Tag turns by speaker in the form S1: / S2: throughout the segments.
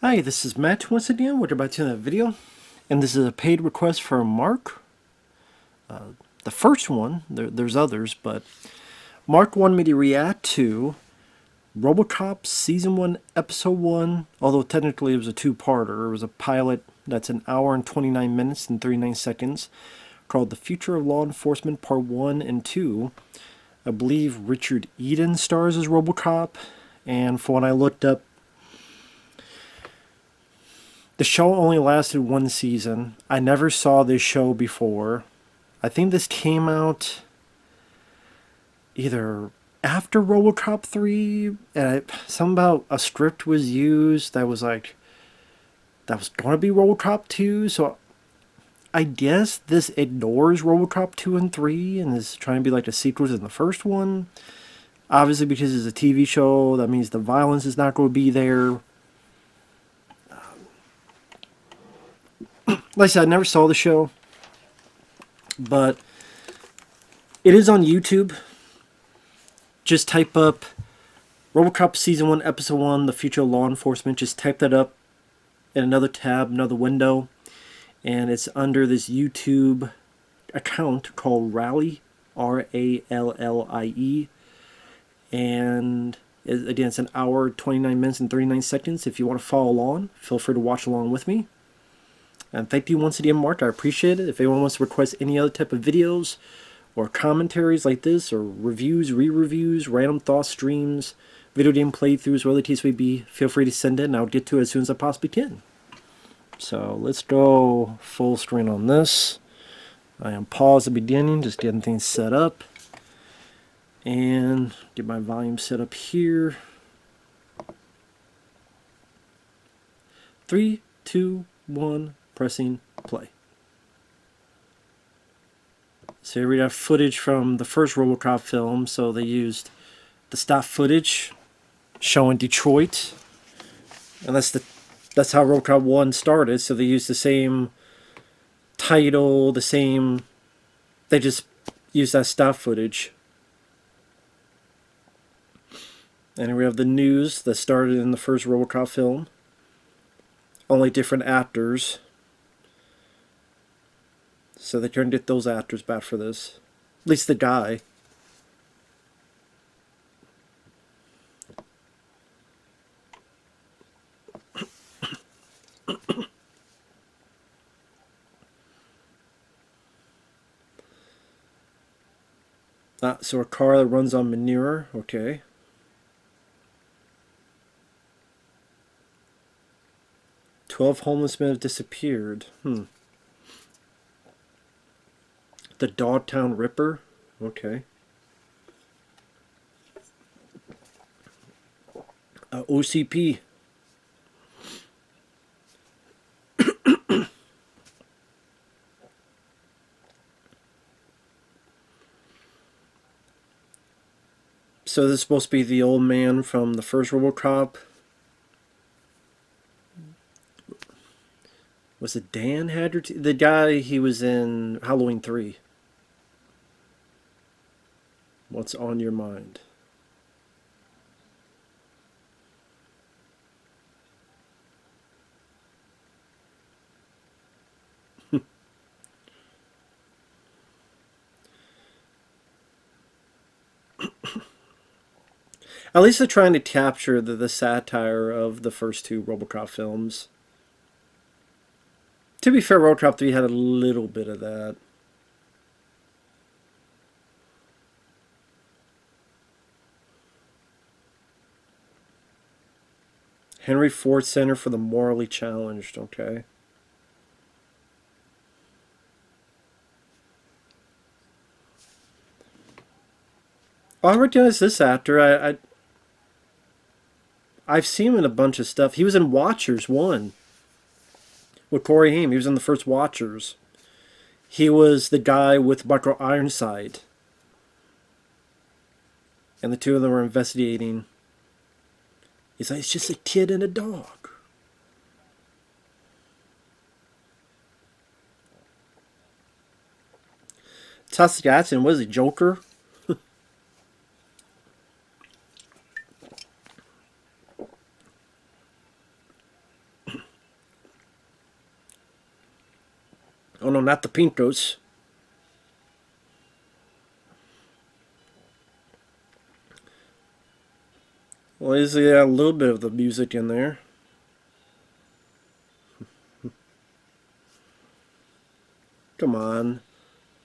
S1: Hi, this is Matt once again. We're about to end the video, and this is a paid request for Mark. The first one, there's others, but Mark wanted me to react to Robocop Season 1, Episode 1, although technically it was a two-parter. It was a pilot that's an hour and 29 minutes and 39 seconds, called The Future of Law Enforcement Part 1 and 2. I believe Richard Eden stars as Robocop, and for when I looked up, the show only lasted one season. I never saw this show before. I think this came out either after Robocop 3, and something about a script was used that was going to be Robocop 2, so I guess this ignores Robocop 2 and 3 and is trying to be like the sequels in the first one. Obviously, because it's a TV show, that means the violence is not going to be there. Like I said, I never saw the show, but it is on YouTube. Just type up Robocop Season 1, Episode 1, The Future of Law Enforcement. Just type that up in another tab, another window, and it's under this YouTube account called Rally, R-A-L-L-I-E, and again, it's an hour, 29 minutes, and 39 seconds. If you want to follow along, feel free to watch along with me. And thank you once again, Mark. I appreciate it. If anyone wants to request any other type of videos or commentaries like this, or reviews, re-reviews, random thoughts, streams, video game playthroughs, whatever the case may be, feel free to send it, and I'll get to it as soon as I possibly can. So let's go full screen on this. I am paused at the beginning, just getting things set up. And get my volume set up here. 3, 2, 1... pressing play. So here we have footage from the first Robocop film. So they used the stock footage showing Detroit, and that's how Robocop 1 started. So they used the same title, they just used that stock footage. And here we have the news that started in the first Robocop film. Only different actors. So they trying to get those actors back for this. At least the guy. So a car that runs on manure. Okay. "12 homeless men have disappeared." The Dogtown Ripper. Okay. OCP. So this is supposed to be the old man from the first Robocop. Was it Dan Haggerty? The guy, he was in Halloween 3. What's on your mind? At least they're trying to capture the satire of the first two Robocop films. To be fair, Robocop 3 had a little bit of that. Henry Ford Center for the Morally Challenged. Okay. Oh, I recognize this actor. I've seen him in a bunch of stuff. He was in Watchers 1 with Corey Haim. He was in the first Watchers. He was the guy with Michael Ironside. And the two of them were investigating. He's like, it's just a kid and a dog. Tusk Jackson, was he Joker? Oh no, not the Pintos. Well, is a little bit of the music in there. Come on.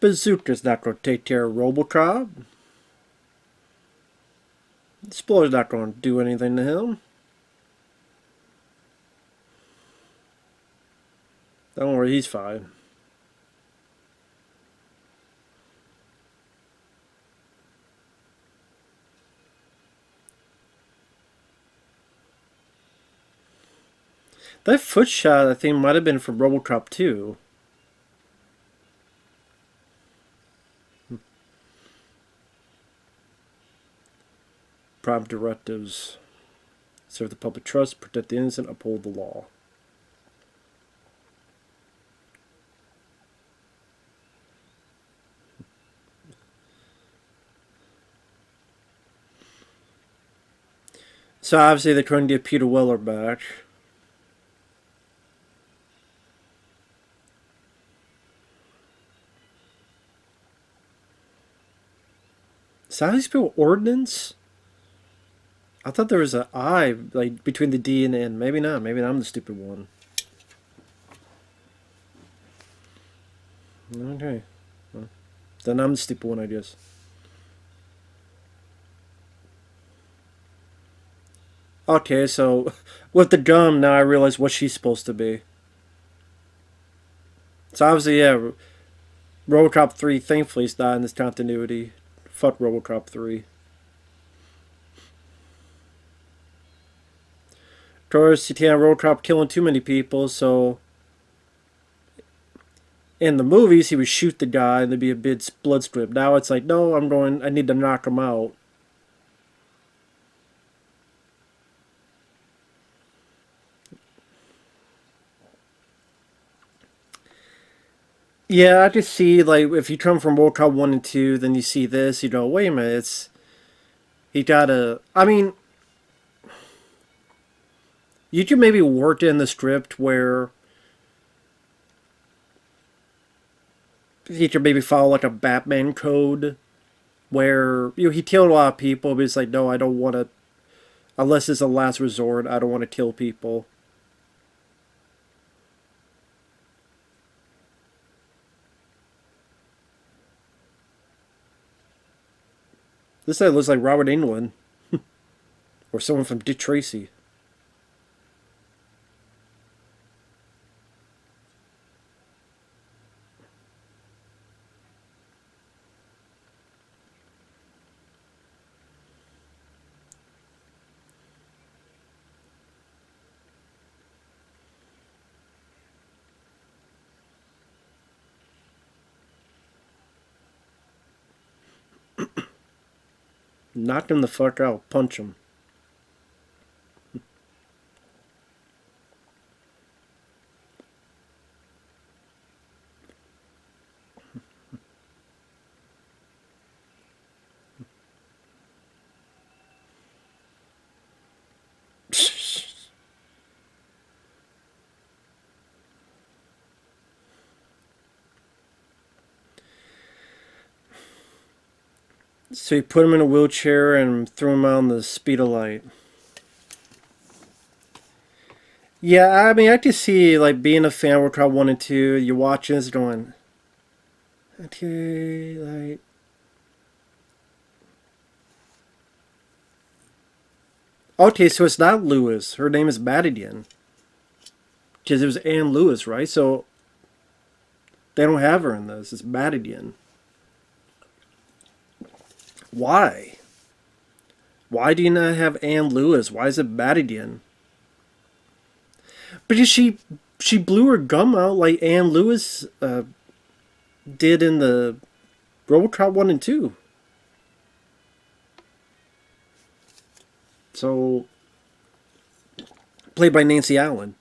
S1: Bazooka's not going to take care of Robocop. Explorer's not going to do anything to him. Don't worry, he's fine. That foot shot, I think, might have been from Robocop 2. Prime directives. Serve the public trust, protect the innocent, uphold the law. So obviously they're trying to get Peter Weller back. So how do you spell ordnance? I thought there was an I like between the D and the N. Maybe not. Maybe I'm the stupid one. Okay. Well, then I'm the stupid one, I guess. Okay, so with the gum, now I realize what she's supposed to be. So obviously, yeah, Robocop 3 thankfully is not in this continuity. Fuck Robocop 3. Of course, you can't have Robocop killing too many people, so in the movies he would shoot the guy and there'd be a big blood strip. Now it's like, no, I need to knock him out. Yeah, I just see, like, if you come from World Cup 1 and 2, then you see this, you go, wait a minute, he gotta, I mean, you could maybe work in the script where he could maybe follow, like, a Batman code, where, he killed a lot of people, but it's like, no, I don't want to, unless it's a last resort, I don't want to kill people. This guy looks like Robert Englund, or someone from Dick Tracy. Knock him the fuck out, punch him. So he put him in a wheelchair and threw him out on the speed of light. Yeah, I mean, I could see, like, being a fan of World Cup 1 and 2, you're watching this going, okay, like... Okay, so it's not Lewis. Her name is Madigan. Because it was Anne Lewis, right? So they don't have her in this. It's Madigan. Why? Why do you not have Anne Lewis? Why is it Madigan? Because she blew her gum out like Anne Lewis did in the Robocop 1 and 2. So, played by Nancy Allen.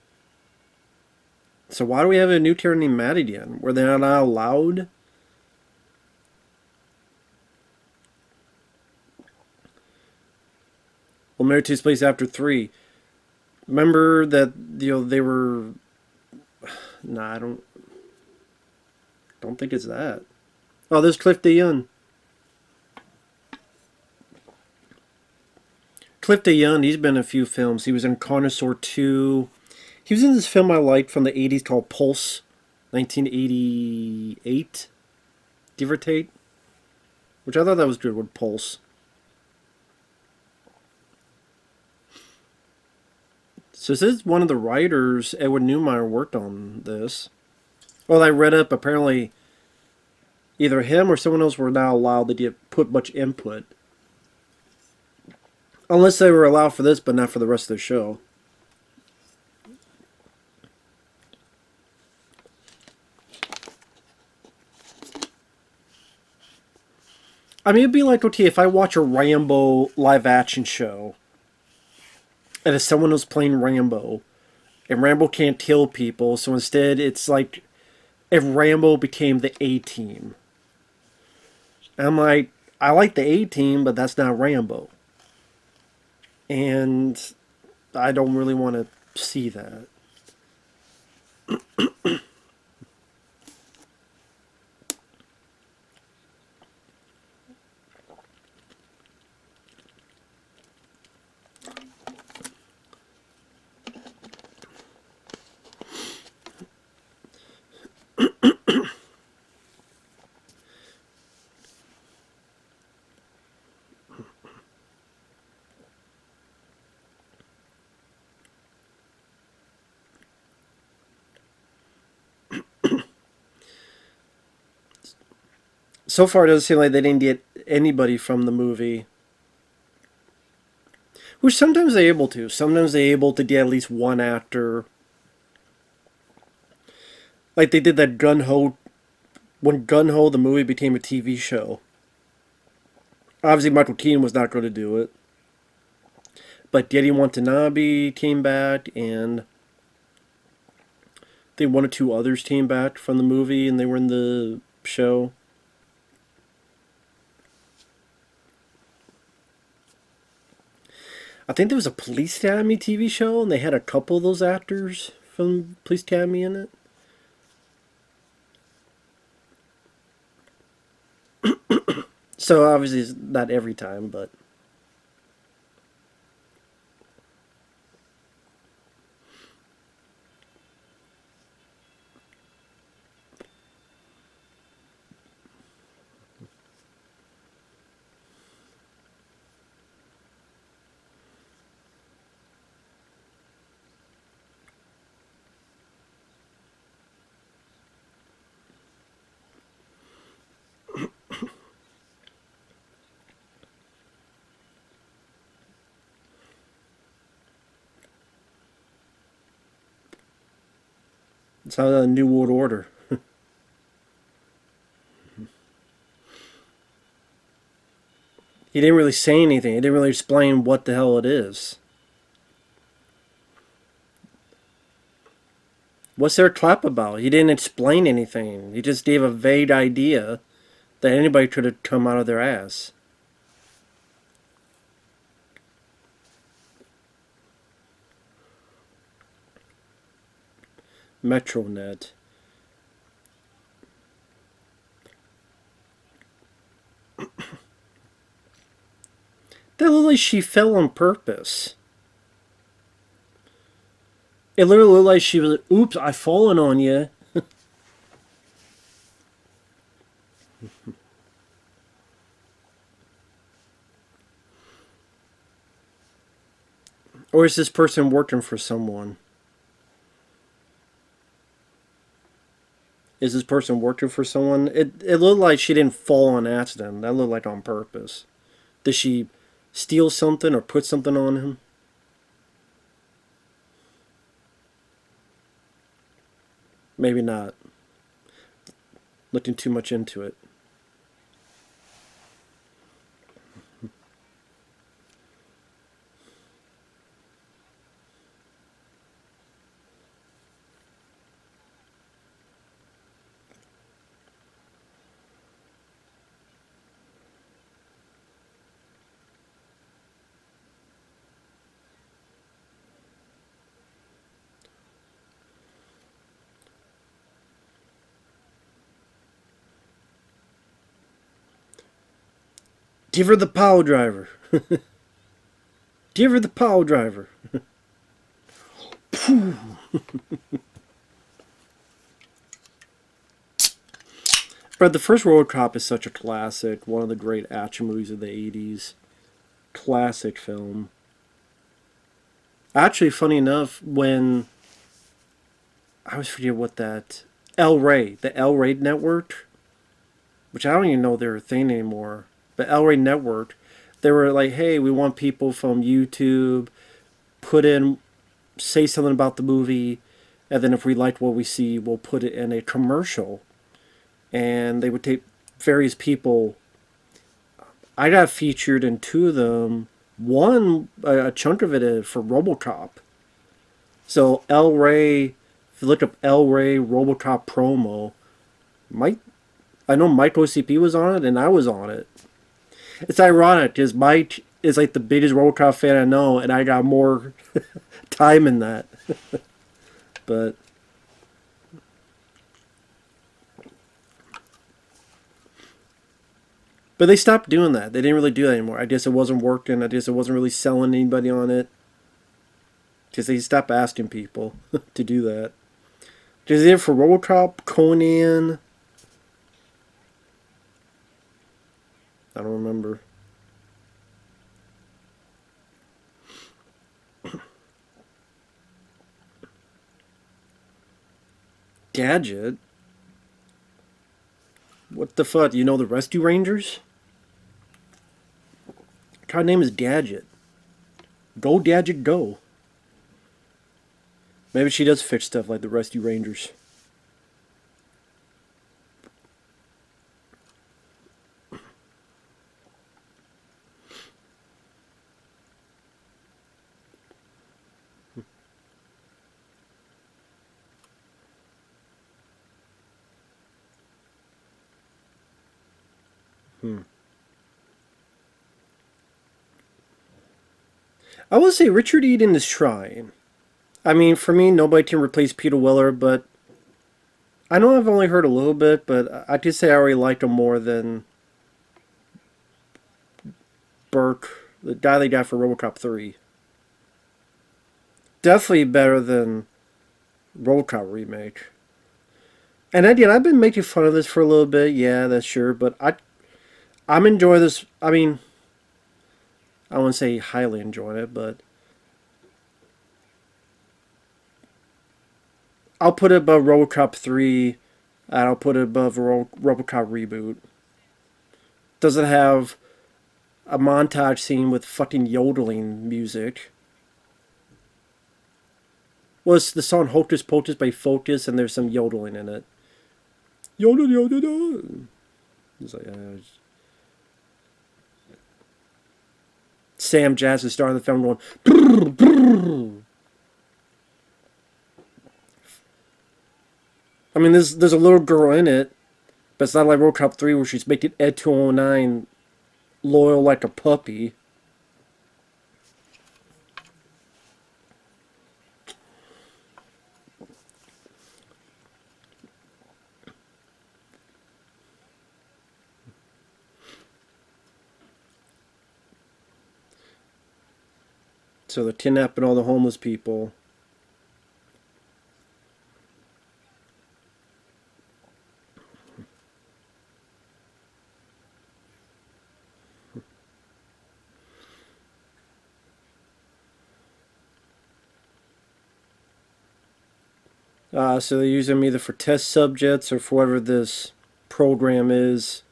S1: So why do we have a new character named Madigan? Were they not allowed? Well, Mary takes place after 3. Remember that, they were... Nah, I don't... Don't think it's that. Oh, there's Cliff DeYoung. Cliff DeYoung, he's been in a few films. He was in Connoisseur 2. He was in this film I liked from the 80s called Pulse, 1988, give or take. Which I thought that was good with Pulse. So this is one of the writers, Edward Neumeier, worked on this. Well, I read up, apparently either him or someone else were not allowed to put much input. Unless they were allowed for this, but not for the rest of the show. I mean, it'd be like, okay, if I watch a Rambo live-action show, and if someone was playing Rambo, and Rambo can't kill people, so instead it's like if Rambo became the A-Team. I'm like, I like the A-Team, but that's not Rambo. And I don't really want to see that. So far, it doesn't seem like they didn't get anybody from the movie. Which sometimes they're able to. Sometimes they're able to get at least one actor. Like they did that Gun Ho. When Gun Ho, the movie, became a TV show. Obviously, Michael Keaton was not going to do it. But Geddy Watanabe came back, and I think one or two others came back from the movie, and they were in the show. I think there was a Police Academy TV show, and they had a couple of those actors from Police Academy in it. So obviously, it's not every time, but... It's how the New World Order. He didn't really say anything. He didn't really explain what the hell it is. What's there to clap about? He didn't explain anything. He just gave a vague idea that anybody could have come out of their ass. Metronet. That looked like she fell on purpose. It literally looked like she was like, oops, I've fallen on you. Or is this person working for someone? Is this person working for someone? It looked like she didn't fall on accident. That looked like on purpose. Did she steal something or put something on him? Maybe not. Looking too much into it. Give her the power driver. Give her the power driver. But the first Robocop is such a classic. One of the great action movies of the 80s. Classic film. Actually, funny enough, when... I always forget what that... El Rey. The El Rey Network. Which I don't even know they're a thing anymore. But El Rey Network. They were like, hey, we want people from YouTube... say something about the movie, and then if we like what we see, we'll put it in a commercial. And they would take various people. I got featured in two of them. One, a chunk of it is for Robocop. So El Rey, if you look up El Rey Robocop promo, I know Mike OCP was on it, and I was on it. It's ironic, because Mike is like the biggest Robocop fan I know, and I got more time in that. But they stopped doing that. They didn't really do that anymore. I guess it wasn't working. I guess it wasn't really selling anybody on it. Because they stopped asking people to do that. Because they did it for Robocop, Conan. I don't remember. Gadget? What the fuck? You know the Rescue Rangers? Her name is Gadget. Go Gadget go. Maybe she does fix stuff like the Rescue Rangers. I will say Richard Eden is trying. I mean, for me, nobody can replace Peter Weller, but I know I've only heard a little bit, but I could say I already liked him more than Burke, the guy they got for Robocop 3. Definitely better than Robocop remake. And again, I've been making fun of this for a little bit, yeah, that's sure, but I'm enjoying this. I mean, I wouldn't say highly enjoying it, but I'll put it above Robocop 3, and I'll put it above Robocop Reboot. Does it have a montage scene with fucking yodeling music? Well, it's the song Hocus Pocus by Focus, and there's some yodeling in it. Yodel, yodel, yodel. It's like, Sam Jazz is starting the film going, brrr, brrr. I mean, there's a little girl in it, but it's not like Robocop 3 where she's making Ed 209 loyal like a puppy. So they're kidnapping all the homeless people. So they use them either for test subjects or for whatever this program is.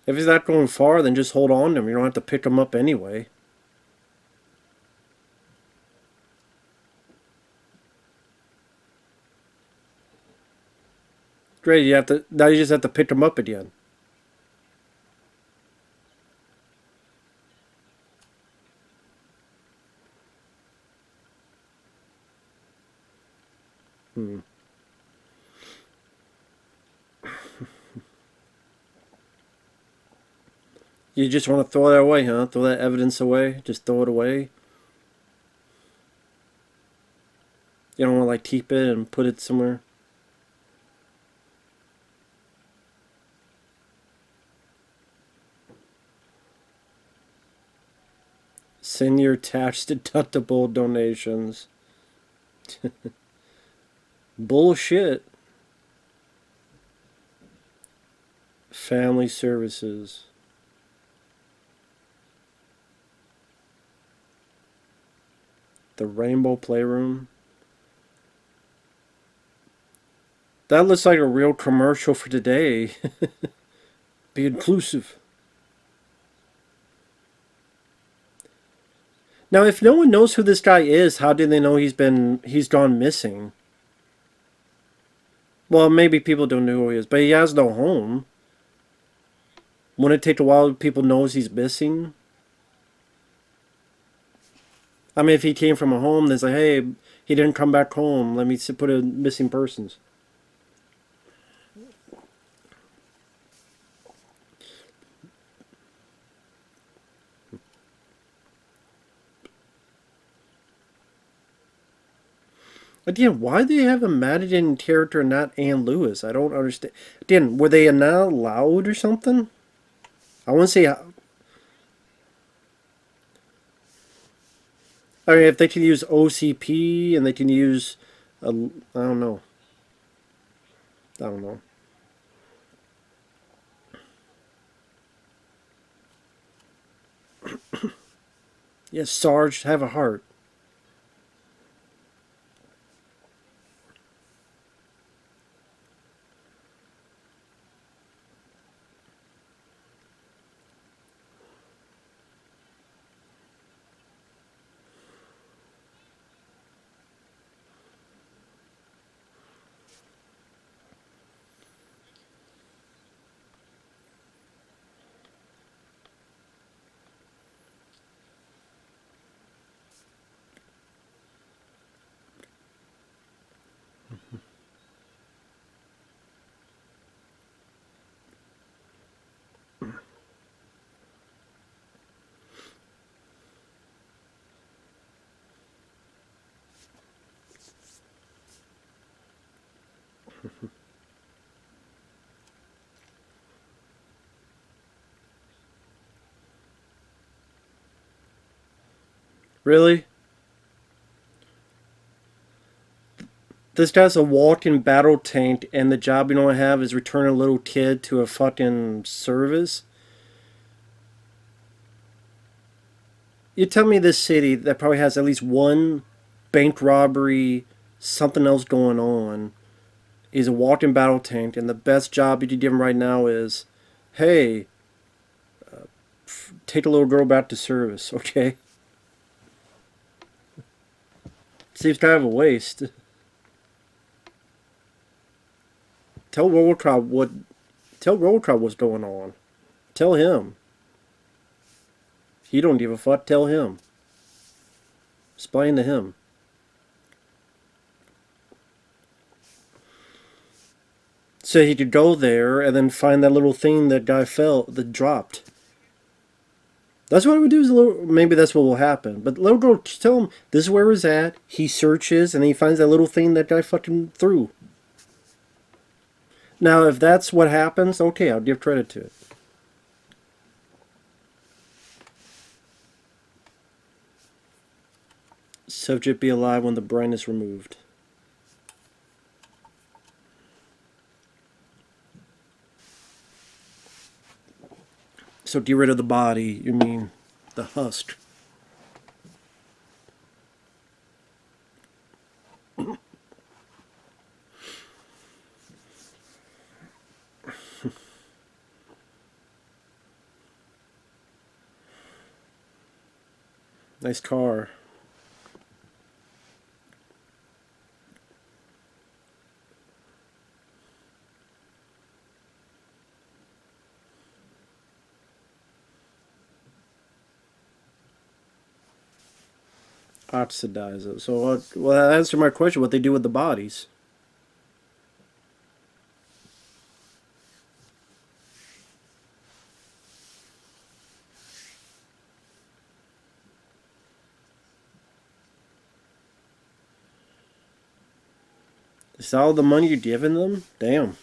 S1: If he's not going far, then just hold on to him. You don't have to pick him up anyway. Great, now you just have to pick him up again. You just want to throw that away, huh? Throw that evidence away? Just throw it away? You don't want to like keep it and put it somewhere. Send your tax deductible donations. Bullshit. Family services. The Rainbow Playroom. That looks like a real commercial for today. Be inclusive. Now, if no one knows who this guy is, how do they know he's gone missing? Well, maybe people don't know who he is, but he has no home. Wouldn't it take a while people knows he's missing? I mean, if he came from a home, they say, hey, he didn't come back home. Let me put a missing persons. Again, why do they have a Madigan character and not Ann Lewis? I don't understand. Again, were they not allowed or something? I want to say. I mean, if they can use OCP and they can use, I don't know. I don't know. Yes, Sarge, have a heart. Really? This guy's a walking battle tank, and the job you don't have is return a little kid to a fucking service? You tell me this city that probably has at least one bank robbery, something else going on, is a walking battle tank, and the best job you could give him right now is, hey, take a little girl back to service, okay? Seems kind of a waste. Tell Robocop what. Tell Robocop what's going on. Tell him. He don't give a fuck. Tell him. Explain to him. So he could go there and then find that little thing that guy felt that dropped. That's what I would do. Is a little, maybe that's what will happen. But little girl, tell him this is where he's at. He searches and he finds that little thing that guy fucking threw. Now, if that's what happens, okay, I'll give credit to it. Subject be alive when the brain is removed. So get rid of the body, you mean the husk. Nice car. Oxidize it. So, well, answer my question. What they do with the bodies? Is that all the money you're giving them? Damn.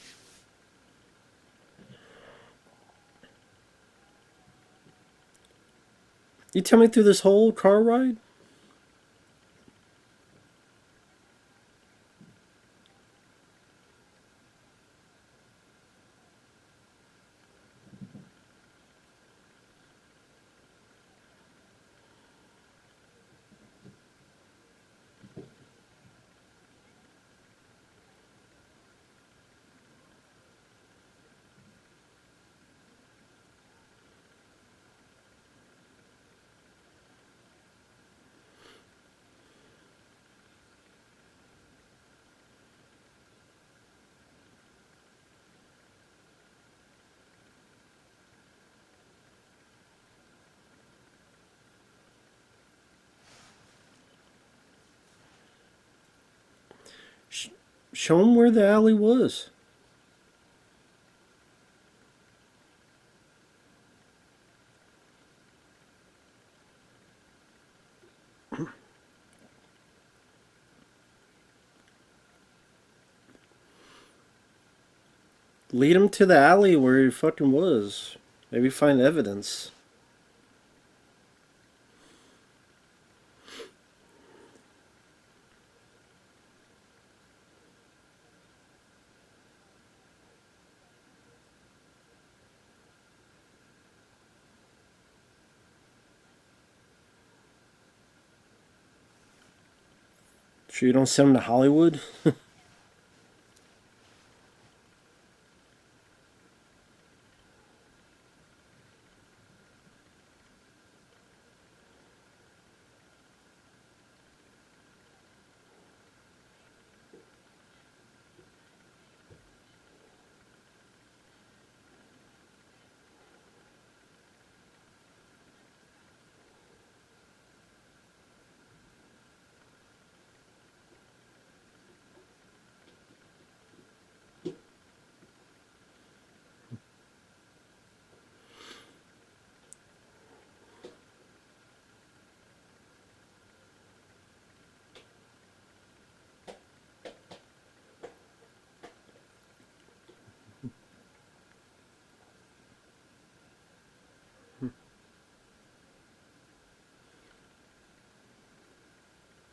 S1: You tell me through this whole car ride? Show them where the alley was. Lead them to the alley where he fucking was. Maybe find evidence. Sure you don't send them to Hollywood?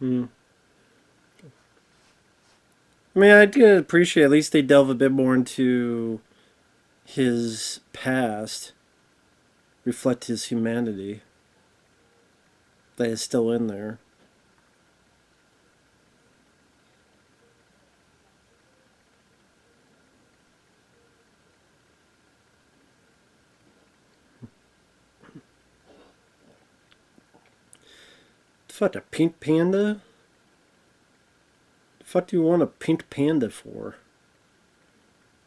S1: Hmm. I mean, I do appreciate at least they delve a bit more into his past, reflect his humanity that is still in there. Fuck, a pink panda? The fuck do you want a pink panda for?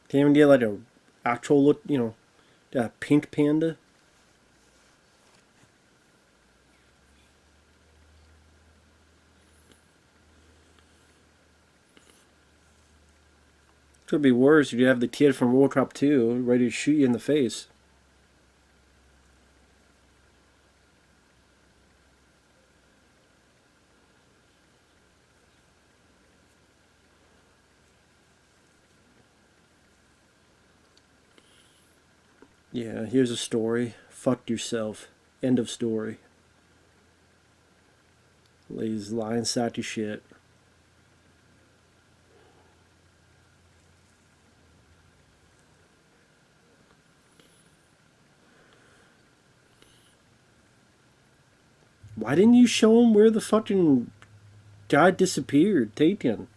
S1: Can't even get like a actual look, a pink panda? Could be worse if you have the kid from Robocop 2 ready to shoot you in the face. Yeah, here's a story. Fuck yourself. End of story. Lays lying sacky shit. Why didn't you show him where the fucking guy disappeared, Tatian?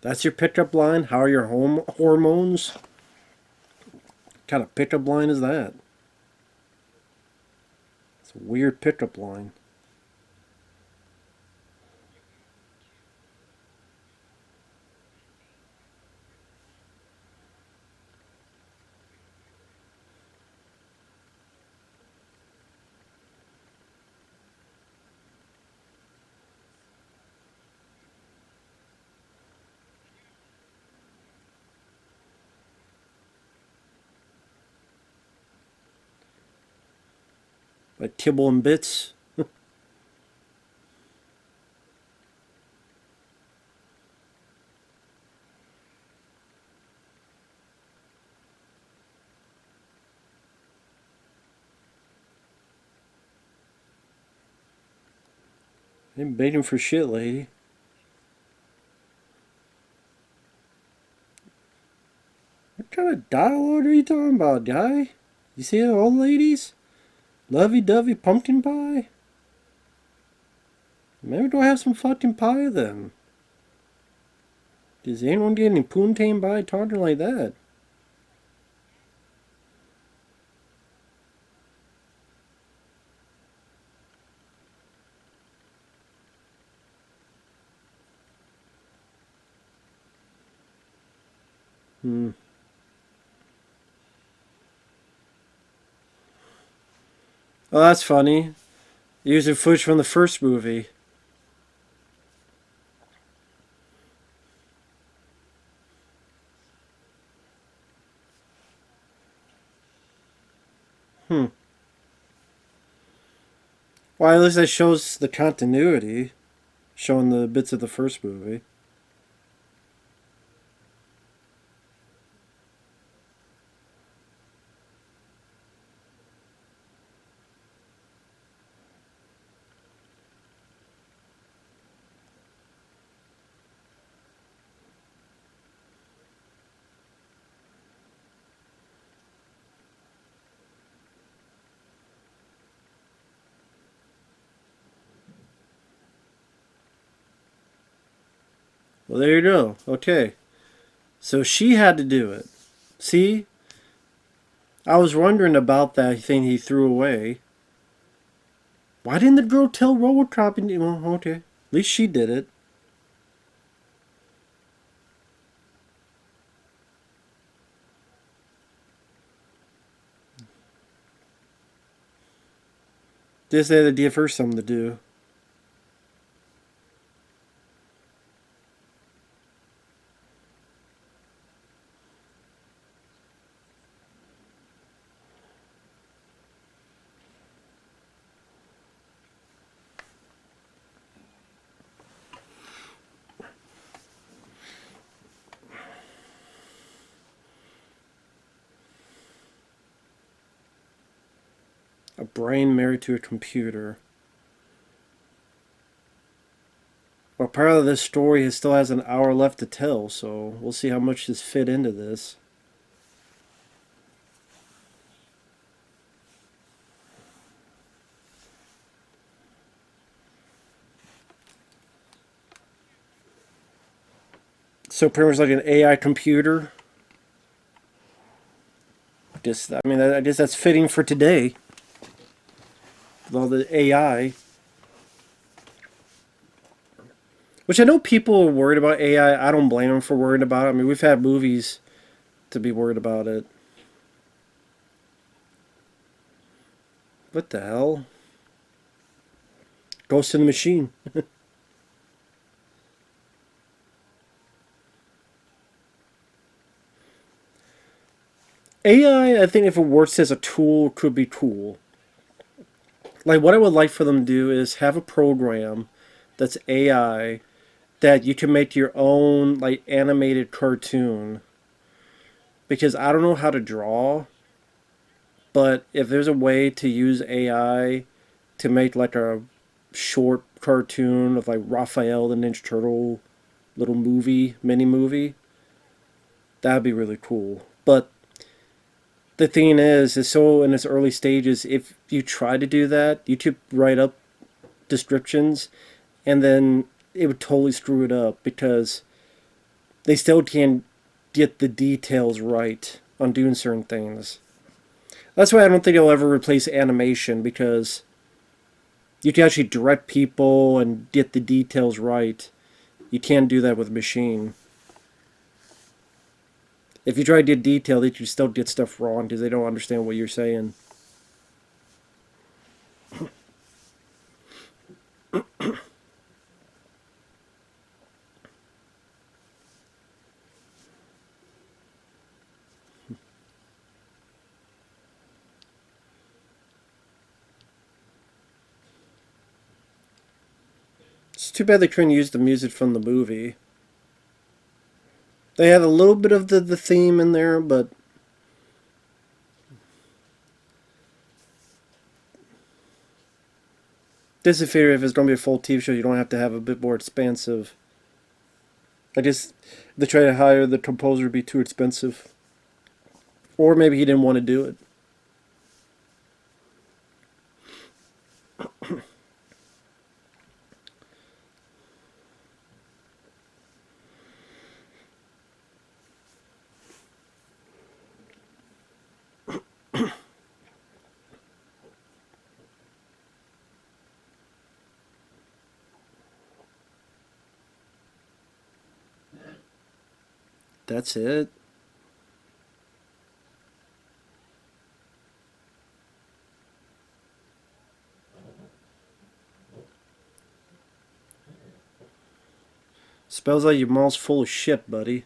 S1: That's your pickup line? How are your home hormones? What kind of pickup line is that? It's a weird pickup line. Like Kibble and Bits. I'm baiting for shit, lady. What kind of dialogue are you talking about, guy? You see that old ladies? Lovey-dovey pumpkin pie? Maybe go have some fucking pie then. Does anyone get any poontang by talking like that? Hmm. Oh, that's funny. Using footage from the first movie. Hmm. Well, at least that shows the continuity, showing the bits of the first movie. Well, there you go. Okay. So she had to do it. See? I was wondering about that thing he threw away. Why didn't the girl tell Robocop? Well, okay. At least she did it. Just had to give her something to do. A brain married to a computer. Well, part of this story still has an hour left to tell, so we'll see how much is fit into this. So pretty much like an AI computer. Just, I mean, I guess that's fitting for today. With all the AI. Which I know people are worried about AI. I don't blame them for worrying about it. I mean, we've had movies to be worried about it. What the hell? Ghost in the Machine. AI, I think if it works as a tool, could be cool. Like, what I would like for them to do is have a program that's AI that you can make your own, like, animated cartoon. Because I don't know how to draw, but if there's a way to use AI to make, like, a short cartoon of, like, Raphael the Ninja Turtle little movie, mini movie, that'd be really cool. But the thing is so in its early stages, if you try to do that, you could write up descriptions and then it would totally screw it up because they still can't get the details right on doing certain things. That's why I don't think it'll ever replace animation because you can actually direct people and get the details right. You can't do that with machine. If you try to get detail, you still get stuff wrong because they don't understand what you're saying. too bad they couldn't use the music from the movie. They had a little bit of the theme in there, but this is fair if it's going to be a full TV show, you don't have to have a bit more expansive. I guess they try to hire the composer to be too expensive. Or maybe he didn't want to do it. That's it. Spells like your mouth's full of shit, buddy.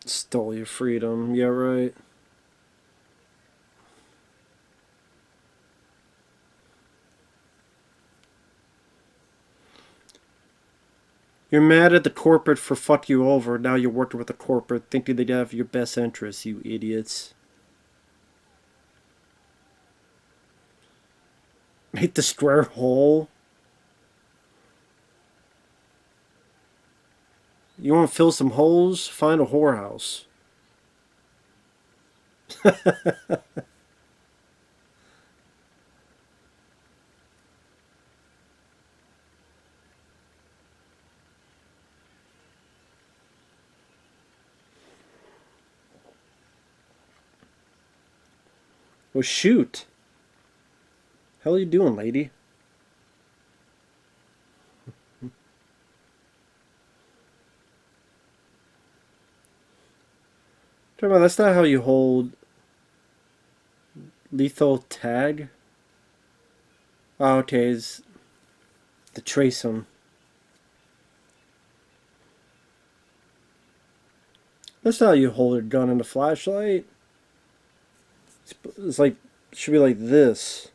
S1: Stole your freedom. Yeah, right. You're mad at the corporate for fuck you over. Now you're working with the corporate thinking they'd have your best interests, you idiots. Make the square hole. You want to fill some holes? Find a whorehouse. Well, shoot. Hell are you doing, lady? Turn on, that's not how you hold lethal tag. Oh, okay, it's to trace them. That's not how you hold a gun and a flashlight. It's like, it should be like this.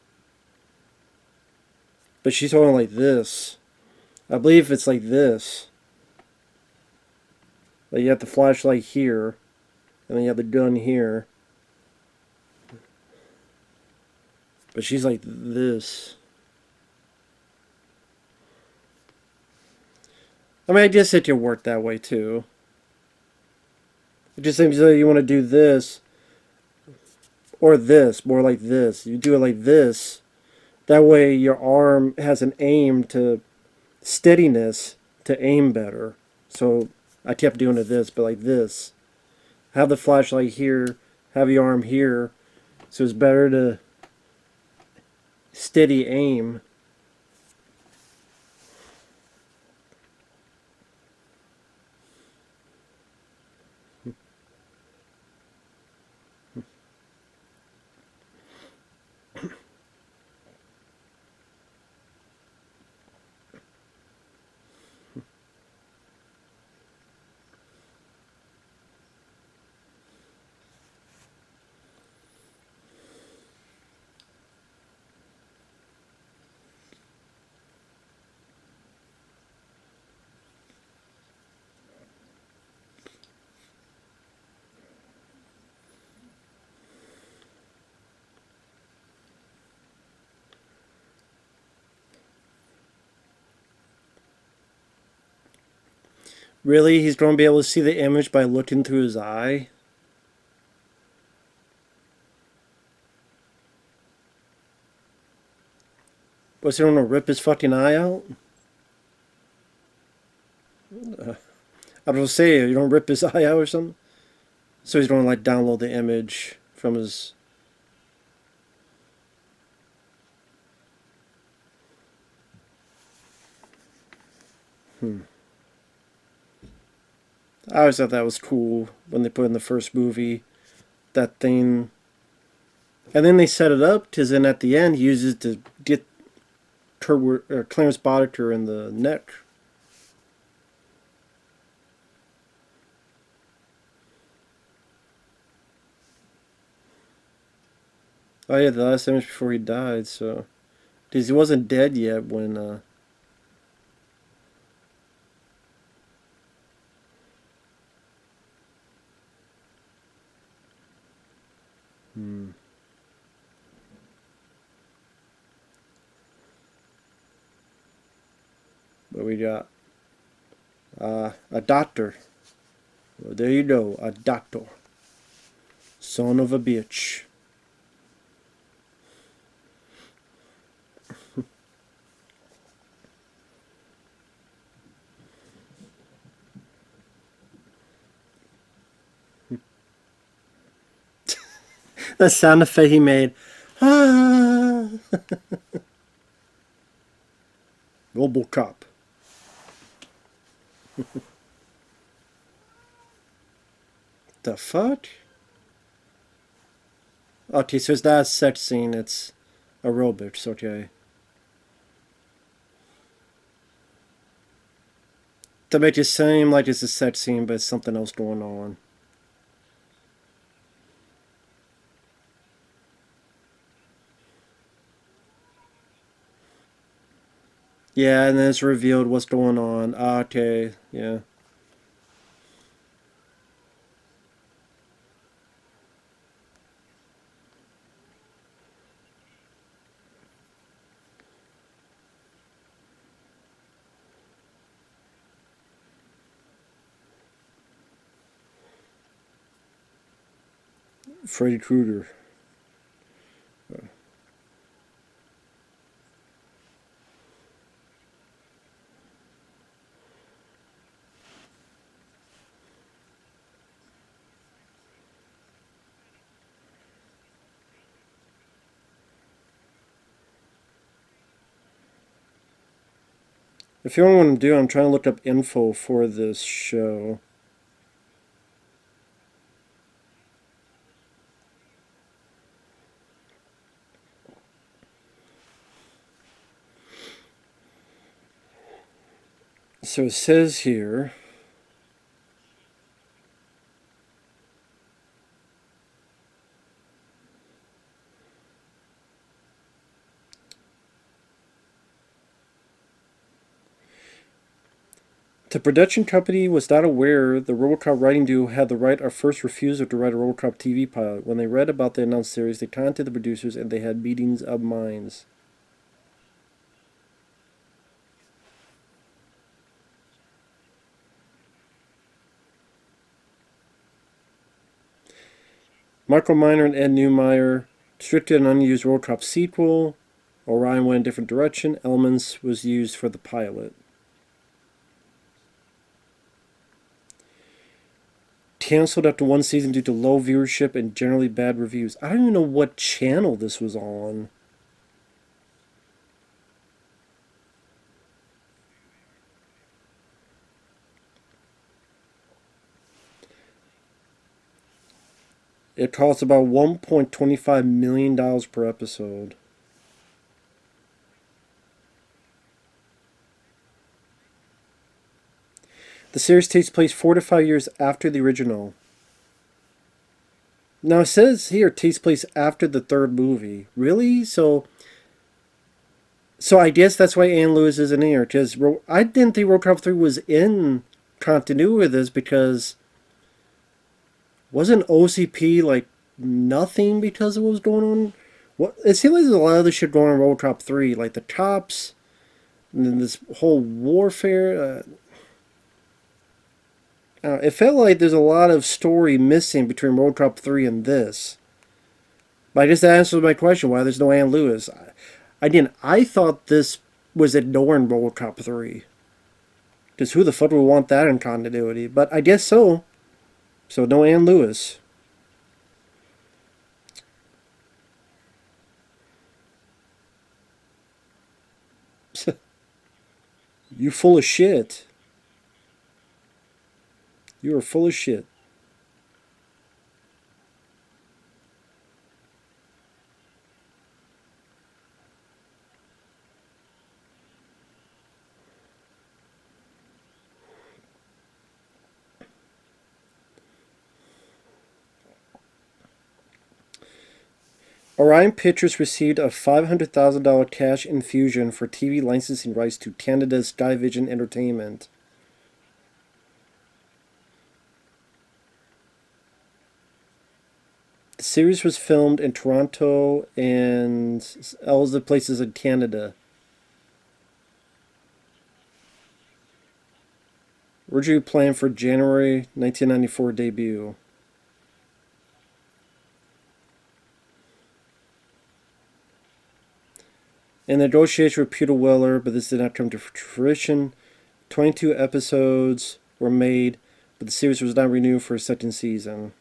S1: But she's holding like this. I believe it's like this. Like you have the flashlight here, and then you have the gun here. But she's like this. I mean, I guess it can work that way too. It just seems like you want to do this. Or this, more like this. You do it like this. That way your arm has an aim to steadiness to aim better. So I kept doing it this, but like this. Have the flashlight here, have your arm here. So it's better to steady aim. Really? He's going to be able to see the image by looking through his eye? Was he going to rip his fucking eye out? I was going to say, you don't rip his eye out or something? So he's going to like download the image from his... I always thought that was cool when they put in the first movie that thing. And then they set it up because then at the end he uses it to get Clarence bodied her in the neck. Oh yeah, the last image before he died. So, because he wasn't dead yet when. Hmm. But we got a doctor. Well, there you go, a doctor. Son of a bitch. The sound effect he made. Ah. Robocop. The fuck? Okay, so it's not a sex scene, it's aerobics, okay. To make it seem like it's a sex scene, but it's something else going on. Yeah, and then it's revealed what's going on. Okay, yeah. Freddy Krueger. If you don't want to do, I'm trying to look up info for this show. So it says here. The production company was not aware the Robocop writing duo had the right of first refusal to write a Robocop TV pilot. When they read about the announced series, they contacted the producers and they had meetings of minds. Michael Miner and Ed Neumeyer restricted an unused Robocop sequel. Orion went a different direction. Elements was used for the pilot. Cancelled after one season due to low viewership and generally bad reviews. I don't even know what channel this was on. It costs about $1.25 million per episode. The series takes place 4 to 5 years after the original. Now it says here it takes place after the third movie. Really? So I guess that's why Ann Lewis isn't here. Because I didn't think Robocop 3 was in continuity with this because wasn't OCP like nothing because of what was going on? What it seems like there's a lot of other shit going on in Robocop 3, like the cops, and then this whole warfare. It felt like there's a lot of story missing between Robocop 3 and this. But I guess that answers my question why there's no Ann Lewis. I thought this was ignoring Robocop 3. Because who the fuck would want that in continuity? But I guess so. So no Ann Lewis. You full of shit. You are full of shit. Orion Pictures received a $500,000 cash infusion for TV licensing rights to Canada's Skyvision Entertainment. The series was filmed in Toronto and all the places in Canada. Originally planned for January 1994 debut. In negotiation with Peter Weller, but this did not come to fruition. 22 episodes were made, but the series was not renewed for a second season.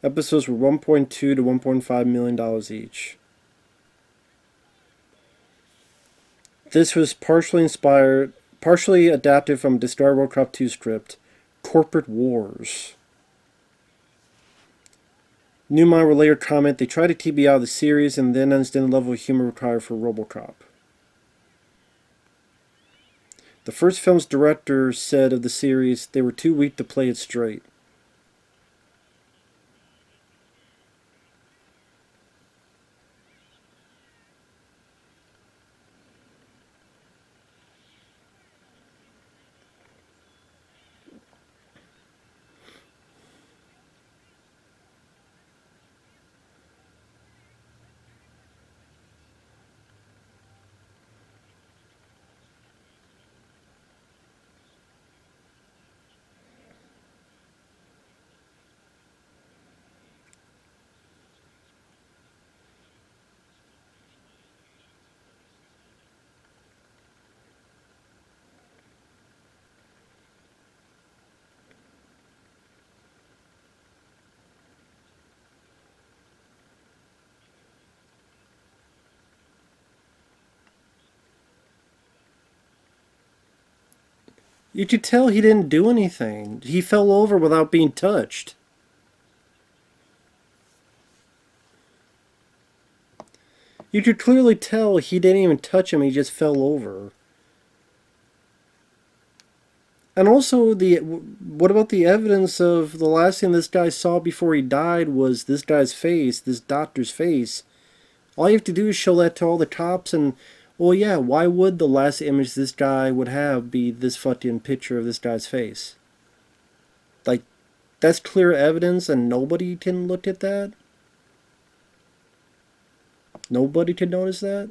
S1: Episodes were $1.2 to $1.5 million each. This was partially adapted from the Star Robocop 2 script, Corporate Wars. Newmont would later comment, they tried to keep me out of the series and then understand the level of humor required for Robocop. The first film's director said of the series, they were too weak to play it straight. You could tell he didn't do anything. He fell over without being touched. You could clearly tell he didn't even touch him, he just fell over. And also, what about the evidence of the last thing this guy saw before he died was this guy's face, this doctor's face? All you have to do is show that to all the cops and, well, yeah, why would the last image this guy would have be this fucking picture of this guy's face? Like, that's clear evidence and nobody can look at that? Nobody can notice that?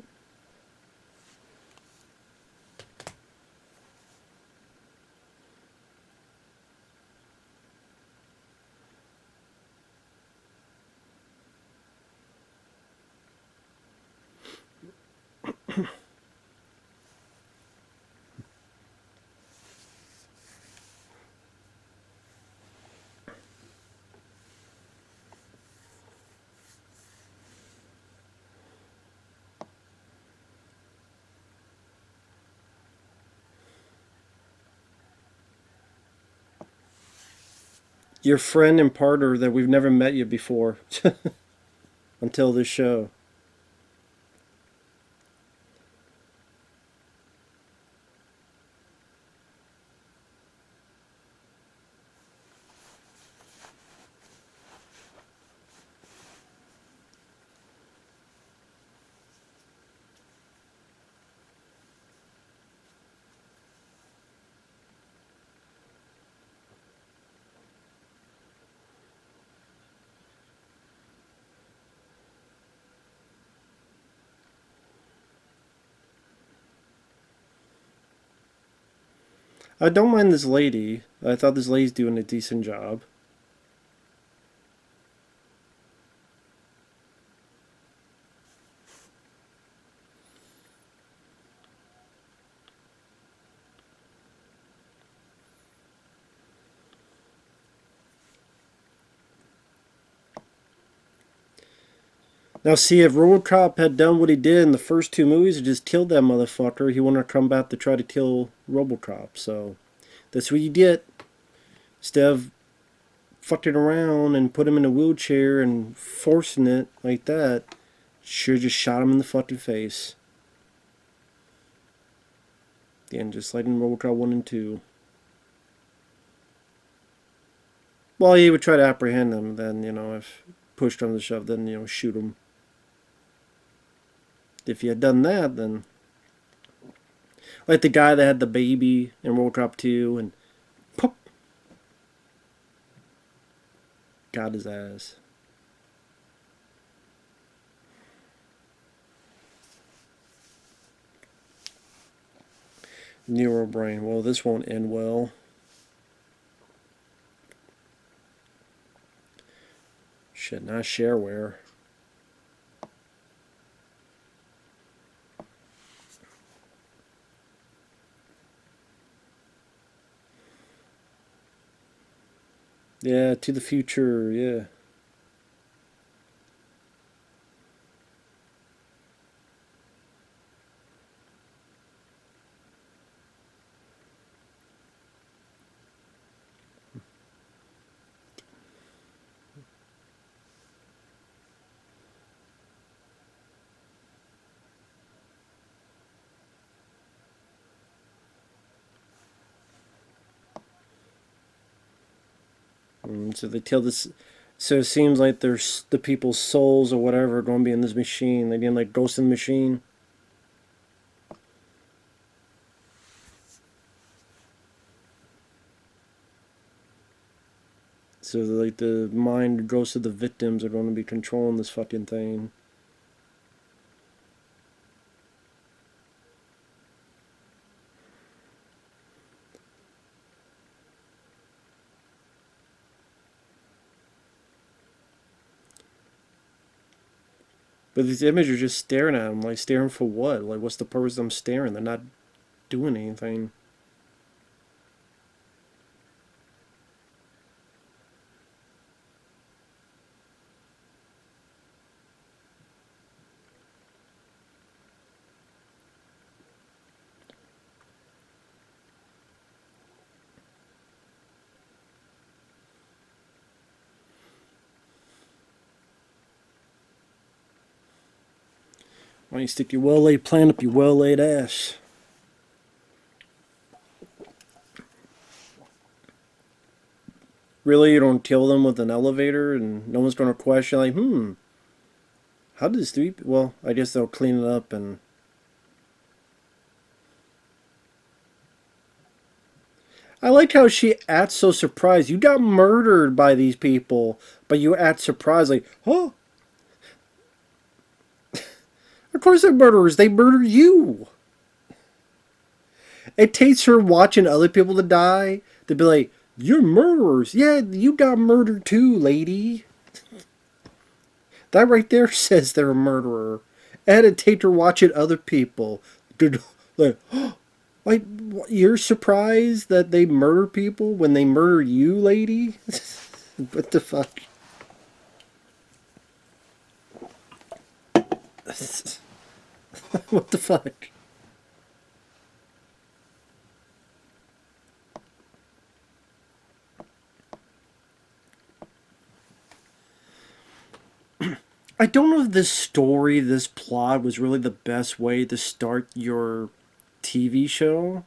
S1: Your friend and partner that we've never met you before until this show. I don't mind this lady. I thought this lady's doing a decent job. Now, see, if Robocop had done what he did in the first two movies and just killed that motherfucker, he wouldn't have come back to try to kill Robocop. So, that's what you get. Instead of fucking around and put him in a wheelchair and forcing it like that, should have just shot him in the fucking face. And just like in Robocop 1 and 2. Well, he would try to apprehend him then, if push comes to shove, then, you know, shoot him. If you had done that, then... Like the guy that had the baby in Robocop 2, and pop! Got his ass. Neurobrain. Well, this won't end well. Shit, not shareware. Yeah, to the future, yeah. So they tell this. So it seems like there's the people's souls or whatever are going to be in this machine. They didn't like Ghost in the Machine. So like the mind ghosts of the victims are going to be controlling this fucking thing. But these images are just staring at them. Like, staring for what? Like, what's the purpose of them staring? They're not doing anything. Why don't you stick your well-laid plan up your well-laid ass? Really, you don't kill them with an elevator and no one's going to question, like, how did this three... Well, I guess they'll clean it up and... I like how she acts so surprised. You got murdered by these people, but you act surprised, like, oh. Of course they're murderers. They murdered you. It takes her watching other people to die to be like, you're murderers. Yeah, you got murdered too, lady. That right there says they're a murderer. And it takes her watching other people. Like, like, you're surprised that they murder people when they murder you, lady? What the fuck? What the fuck? I don't know if this story, this plot was really the best way to start your TV show.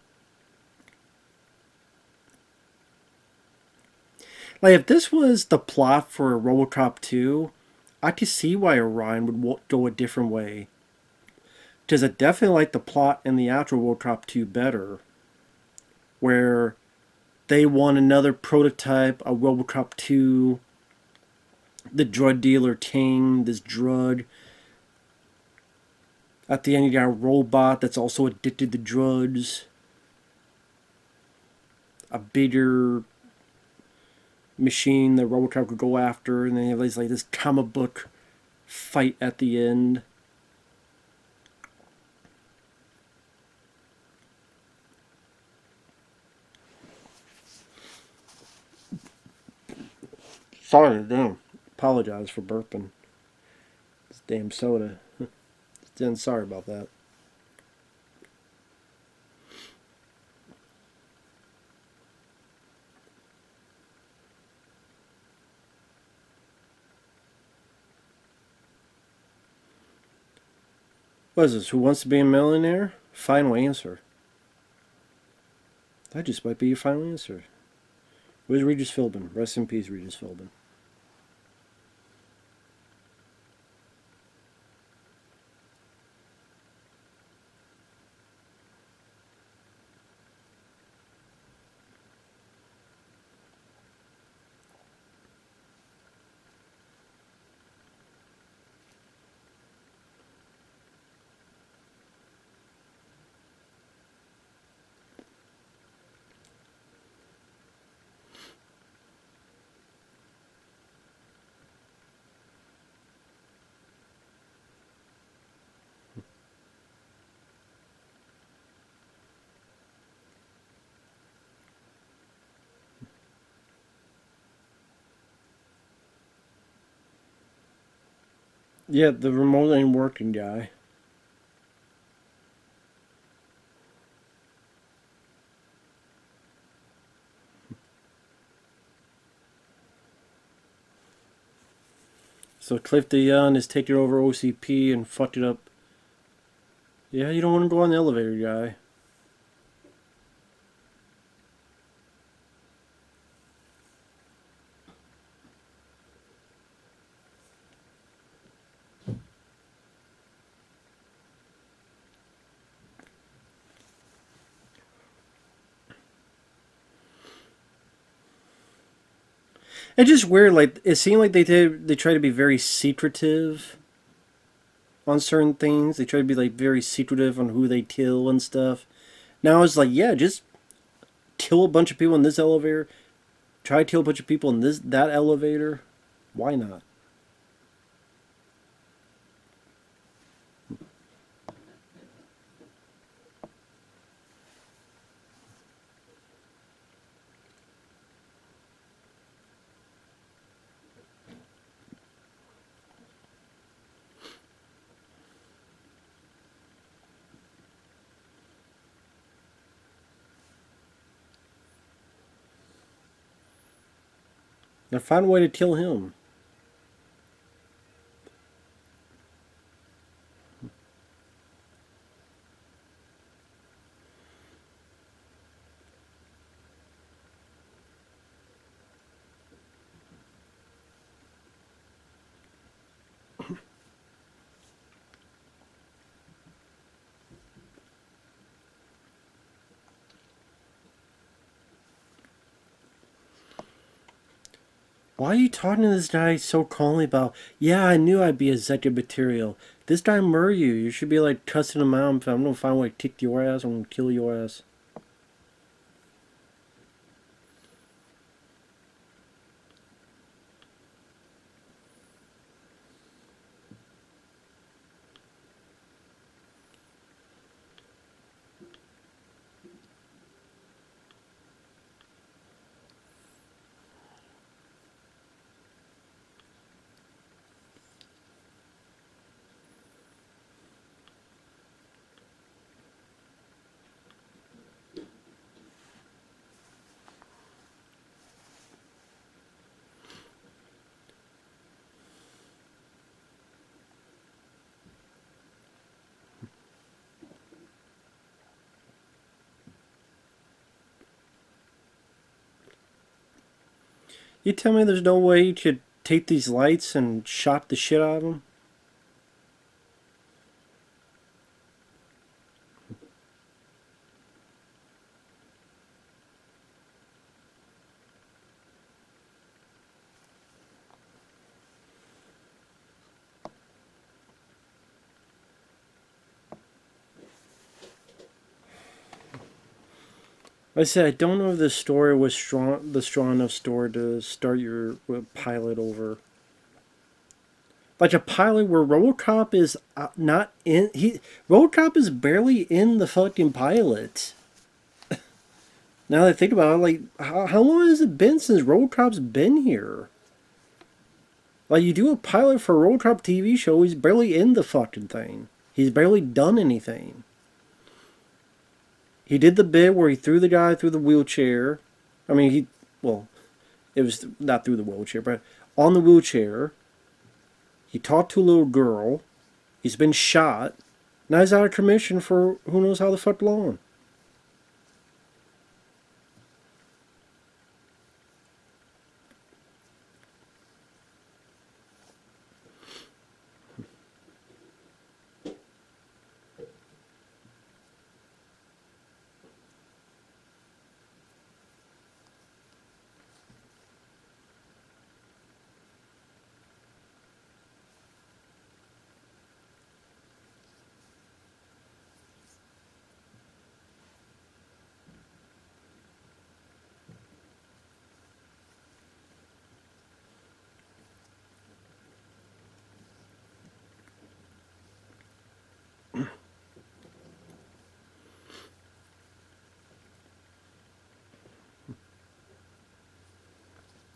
S1: Like, if this was the plot for Robocop 2, I could see why Orion would go a different way. Because I definitely like the plot in the actual Robocop 2 better. Where they want another prototype of Robocop 2. The drug dealer King, this drug. At the end, you got a robot that's also addicted to drugs. A bigger machine that Robocop could go after, and then you have like this comic book fight at the end. Sorry, damn. Apologize for burping. This damn soda. Then sorry about that. What is this? Who Wants to Be a Millionaire? Final answer. That just might be your final answer. Where's Regis Philbin? Rest in peace, Regis Philbin. Yeah, the remote ain't working, guy. So Cliff DeYoung is taking over OCP and fucked it up. Yeah, you don't want to go on the elevator, guy. It's just weird. Like it seemed like they try to be very secretive on certain things. They try to be like very secretive on who they kill and stuff. Now it's like, yeah, just kill a bunch of people in this elevator. Try to kill a bunch of people in that elevator. Why not? Now find a way to kill him. Why are you talking to this guy so calmly about, yeah, I knew I'd be executive material. This guy murdered you. You should be like cussing him out. If I'm gonna find a way to kick your ass, I'm gonna kill your ass. You tell me there's no way you could take these lights and shot the shit out of them? Like I said, I don't know if this story was the strong enough story to start your pilot over. Like a pilot where Robocop is not in. Robocop is barely in the fucking pilot. Now that I think about it, like how long has it been since Robocop's been here? Like you do a pilot for a Robocop TV show, he's barely in the fucking thing. He's barely done anything. He did the bit where he threw the guy through the wheelchair. I mean, well, it was not through the wheelchair, but on the wheelchair. He talked to a little girl. He's been shot. Now he's out of commission for who knows how the fuck long.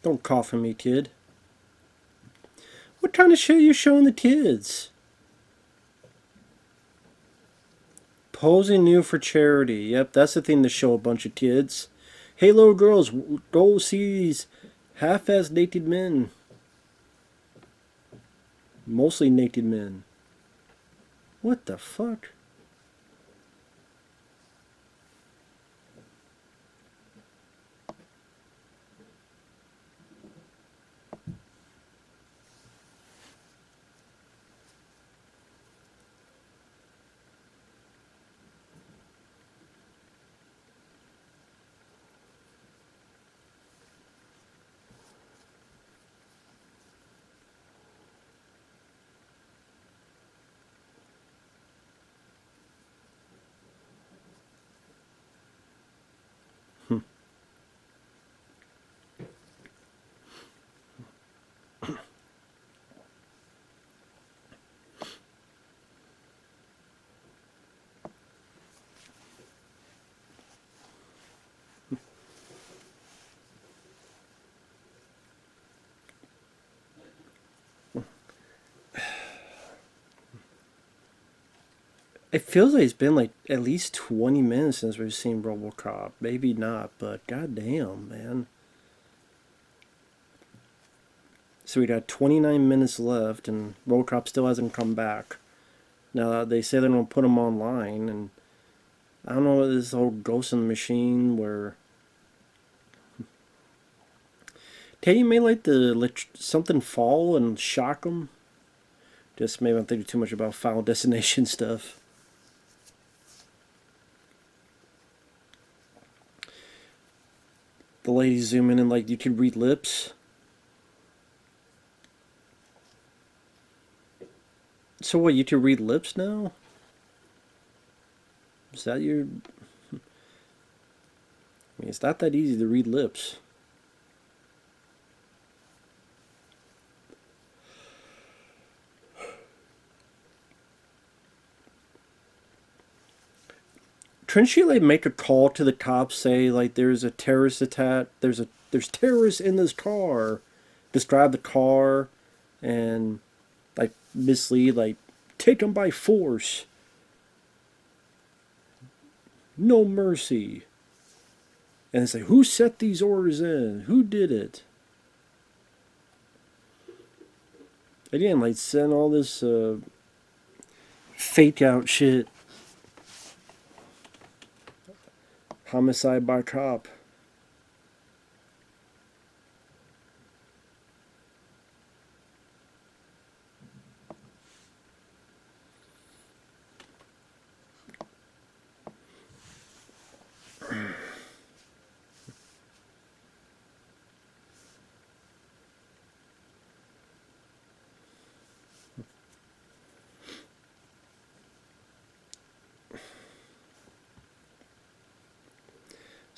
S1: Don't cough on me, kid. What kind the shit you're showing the kids? Posing new for charity. Yep, that's the thing to show a bunch of kids. Hey, little girls, go see these half-ass naked men. Mostly naked men. What the fuck? It feels like it's been like at least 20 minutes since we've seen Robocop. Maybe not, but goddamn, man. So we got 29 minutes left, and Robocop still hasn't come back. Now they say they're gonna put him online, and I don't know, this whole Ghost in the Machine where Teddy may let something fall and shock him. Just maybe I'm thinking too much about Final Destination stuff. The lady zoom in and like you can read lips. So what, you can read lips now? Is that your... I mean, it's not that easy to read lips. Couldn't she like make a call to the cops, say like there's a terrorist attack, there's terrorists in this car, describe the car, and like mislead, like take them by force, no mercy, and it's like who set these orders in, who did it? Again, like send all this fake out shit. Homicide by cop.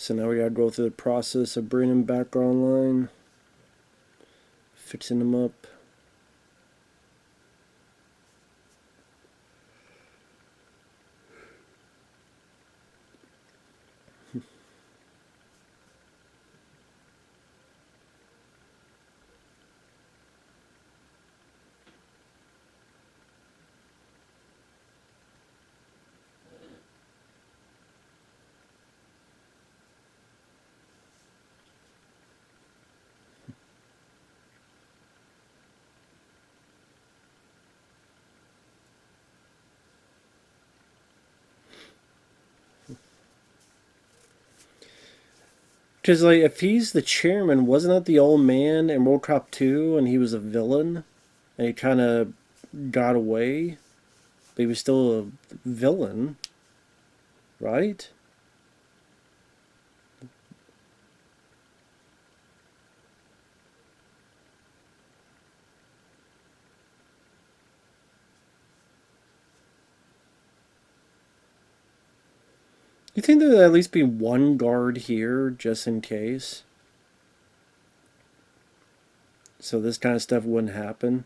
S1: So now we gotta go through the process of bringing him back online, fixing him up. Because, like, if he's the chairman, wasn't that the old man in World Cop 2 and he was a villain? And he kind of got away? But he was still a villain, right? You think there'd at least be one guard here, just in case? So this kind of stuff wouldn't happen?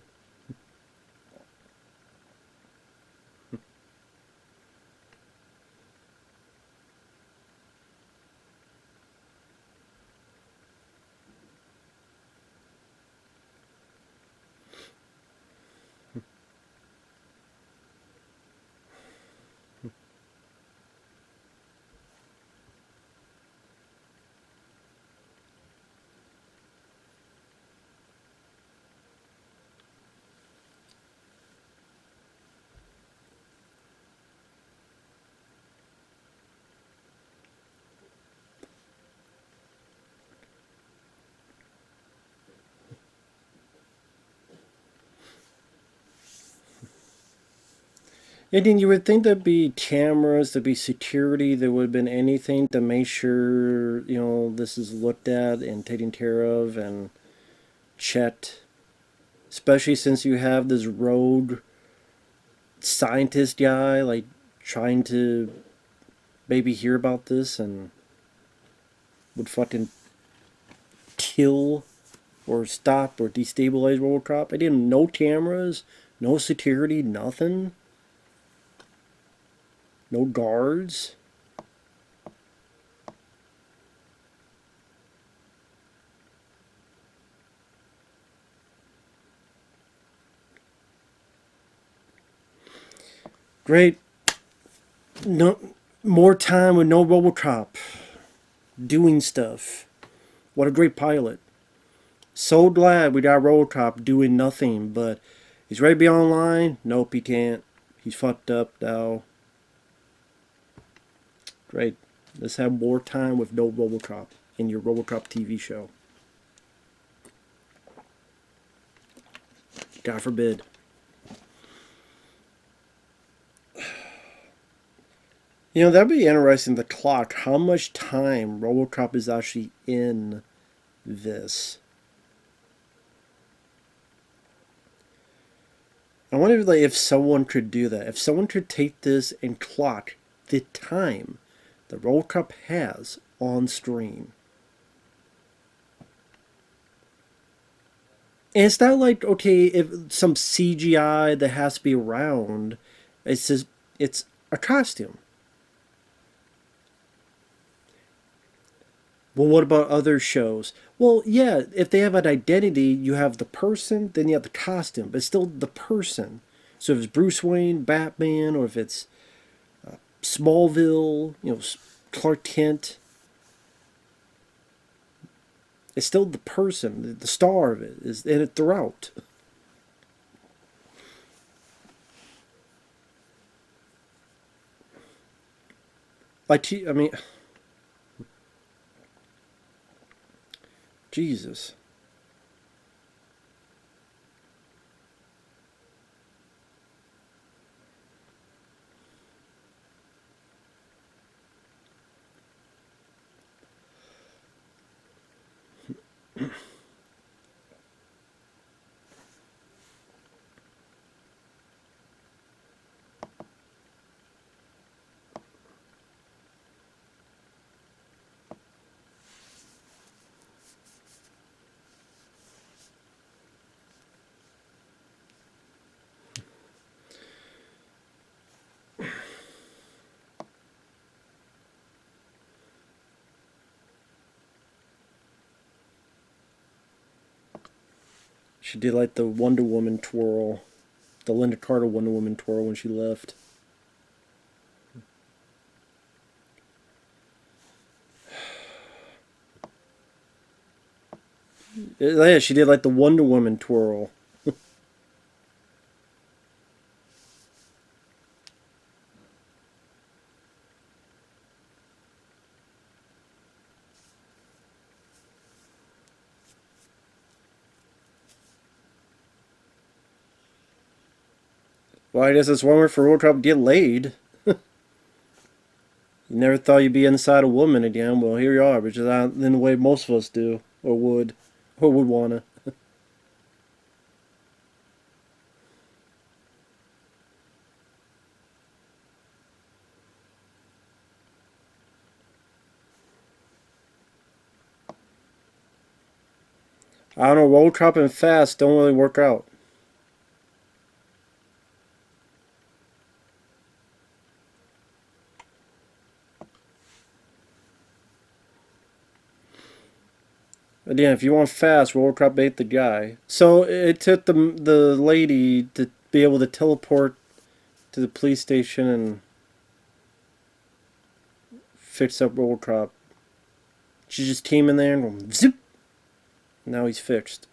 S1: And then you would think there'd be cameras, there'd be security, there would have been anything to make sure, this is looked at and taken care of and checked. Especially since you have this rogue scientist guy, like, trying to maybe hear about this and would fucking kill or stop or destabilize Robocop. I didn't no cameras, no security, nothing. No guards. Great. No more time with no Robocop doing stuff. What a great pilot. So glad we got Robocop doing nothing, but he's ready to be online. Nope, he can't. He's fucked up now. Great. Let's have more time with no Robocop in your Robocop TV show. God forbid. That'd be interesting, the clock. How much time Robocop is actually in this. I wonder if someone could do that. If someone could take this and clock the time that Robocop has on screen. And it's not like, okay, if some CGI that has to be around, it's just, it's a costume. Well, what about other shows? Well, yeah, if they have an identity, you have the person, then you have the costume, but it's still the person. So if it's Bruce Wayne, Batman, or if it's Smallville, Clark Kent, it's still the person. The star of it is in it throughout. Like, I mean, Jesus. She did like the Wonder Woman twirl, the Linda Carter Wonder Woman twirl when she left. Yeah, she did like the Wonder Woman twirl. Well, I guess it's one word for Robocop, get laid. You never thought you'd be inside a woman again. Well, here you are, which is not in the way most of us do, or would wanna. I don't know, Robocop and fast don't really work out. Again, if you want fast, Robocop ate the guy. So it took the lady to be able to teleport to the police station and fix up Robocop. She just came in there and went, zip. Now he's fixed.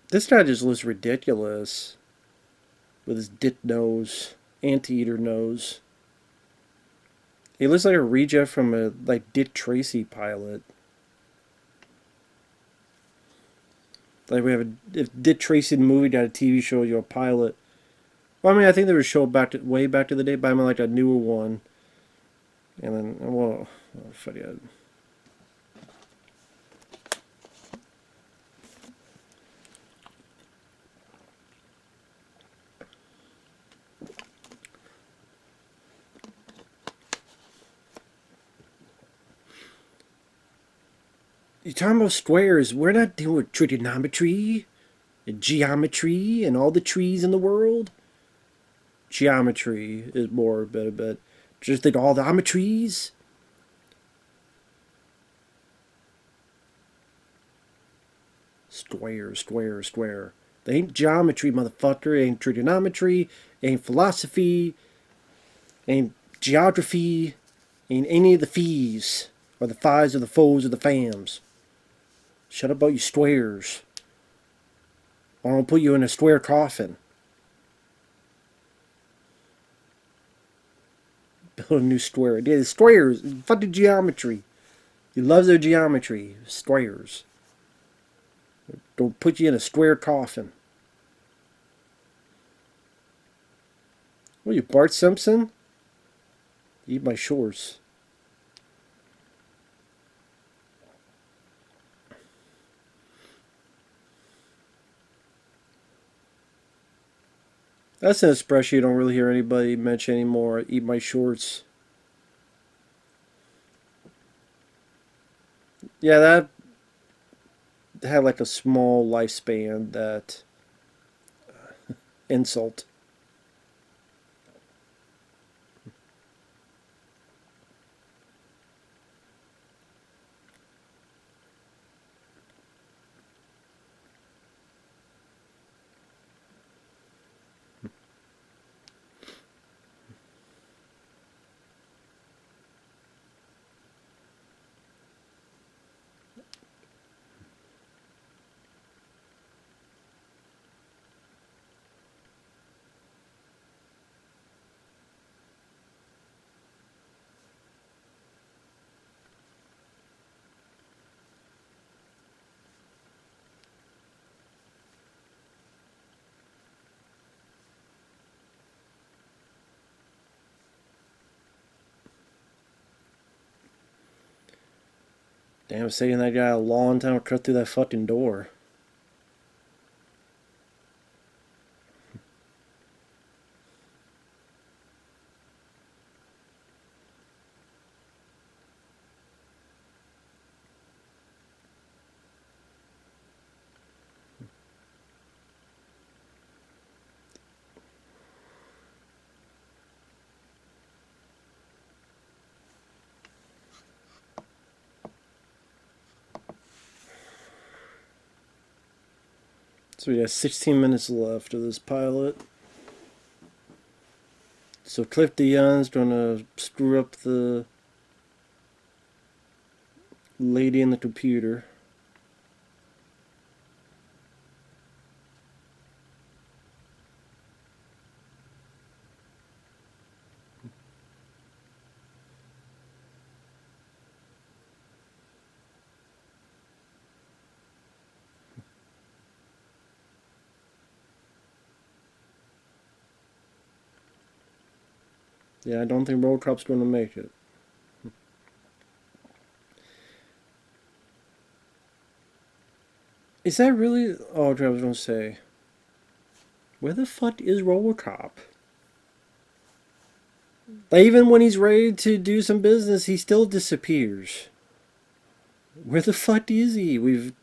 S1: This guy just looks ridiculous with his dick nose, anteater nose. He looks like a reject from a Dick Tracy pilot. Like we have if Dick Tracy the movie got a TV show, you're a pilot. Well, I mean, I think there was a show way back to the day, but I mean like a newer one. And then, well, forget. You're talking about squares. We're not doing trigonometry, and geometry, and all the trees in the world. Geometry is more but just like all the geometries. Square. They ain't geometry, motherfucker. It ain't trigonometry. It ain't philosophy. It ain't geography. It ain't any of the fees. Or the fies or the foes or the fams. Shut up about your squares. Or I'll put you in a square coffin. Build a new square. Yeah, the squares. Fuck the geometry. He loves their geometry. Squares. Don't put you in a square coffin. What are you, Bart Simpson? Eat my shorts. That's an expression you don't really hear anybody mention anymore. Eat my shorts. Yeah, that had like a small lifespan, that insult. Damn, saying that guy a long time to cut through that fucking door. So we got 16 minutes left of this pilot. So Cliff DeYoung's gonna screw up the lady in the computer. Yeah, I don't think Robocop's gonna make it. Is that really? Oh, I was gonna say, where the fuck is Robocop? Like, even when he's ready to do some business, he still disappears. Where the fuck is he? We've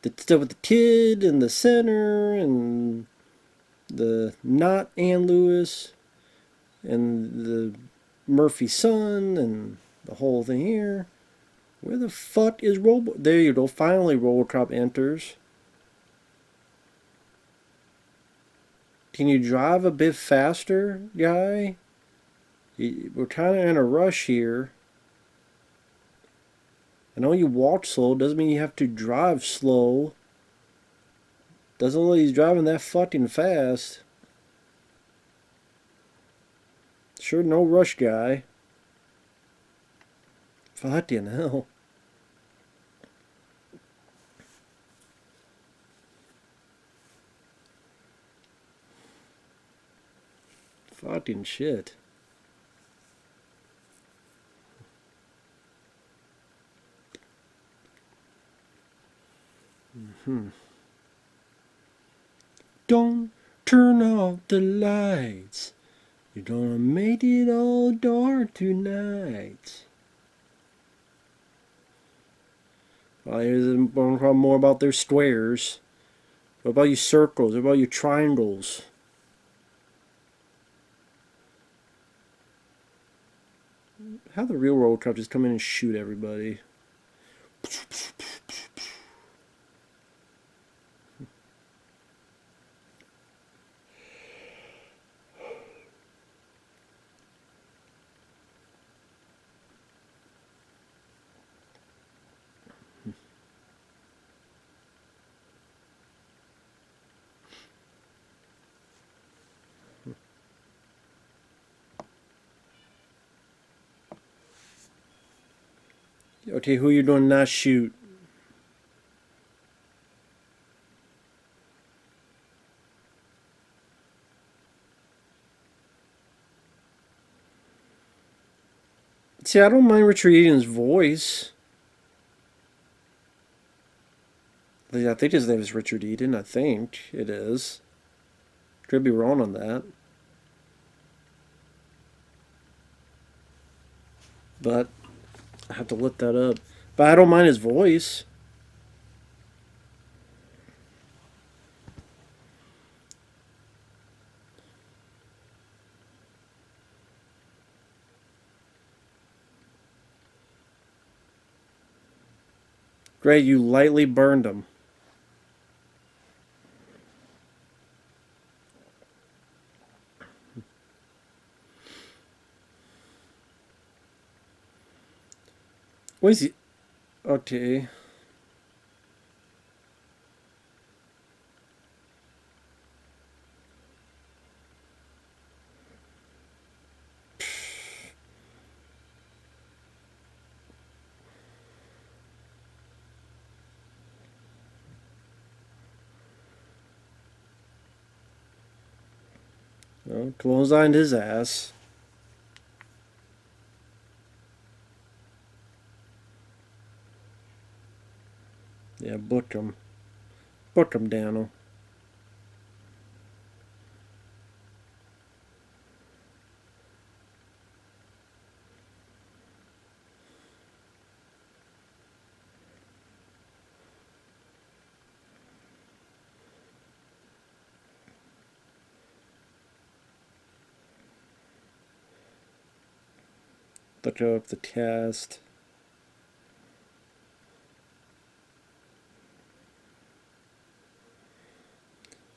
S1: the stuff with the kid and the center and the not Ann Lewis and the Murphy son and the whole thing here. Where the fuck is There you go. Finally, Robocop enters. Can you drive a bit faster, guy? We're kind of in a rush here. I know you walk slow. Doesn't mean you have to drive slow. Doesn't look like he's driving that fucking fast. Sure, no rush, guy. Fucking hell. Fucking shit. Don't turn off the lights. You're gonna make it all dark tonight. Here's more about their squares. What about your circles? What about your triangles? How the real Robocop just come in and shoot everybody? Okay, who you doing not shoot? See, I don't mind Richard Eden's voice. I think his name is Richard Eden. I think it is. Could be wrong on that. But I have to look that up. But I don't mind his voice. Great, you lightly burned him. What is he? Okay. Well, clotheslined his ass. Yeah, book him. Book him, Daniel. Look up the cast.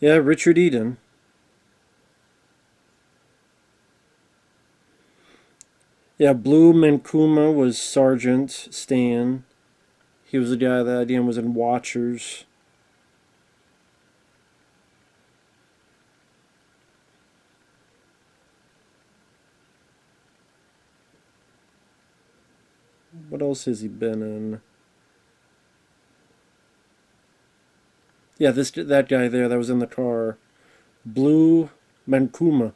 S1: Yeah, Richard Eden. Yeah, Blue Mankuma was Sergeant Stan. He was the guy that again was in Watchers. What else has he been in? Yeah, that guy there that was in the car. Blue Mankuma.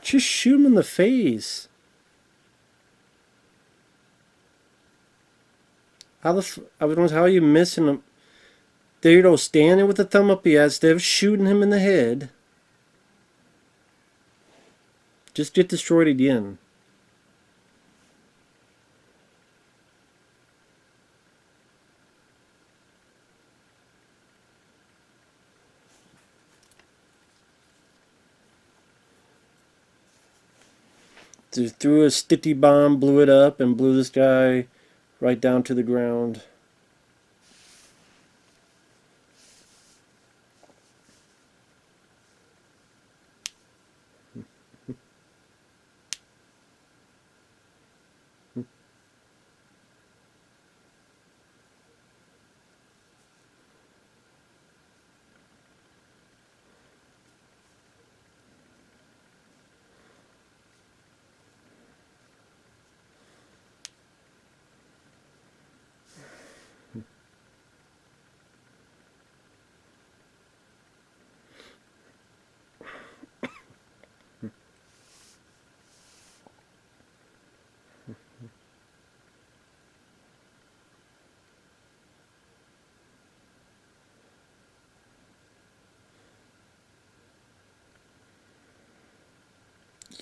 S1: Just shoot him in the face. How are you missing him? There you go, standing with the thumb up the ass, instead of shooting him in the head. Just get destroyed again. Just threw a sticky bomb, blew it up, and blew this guy right down to the ground.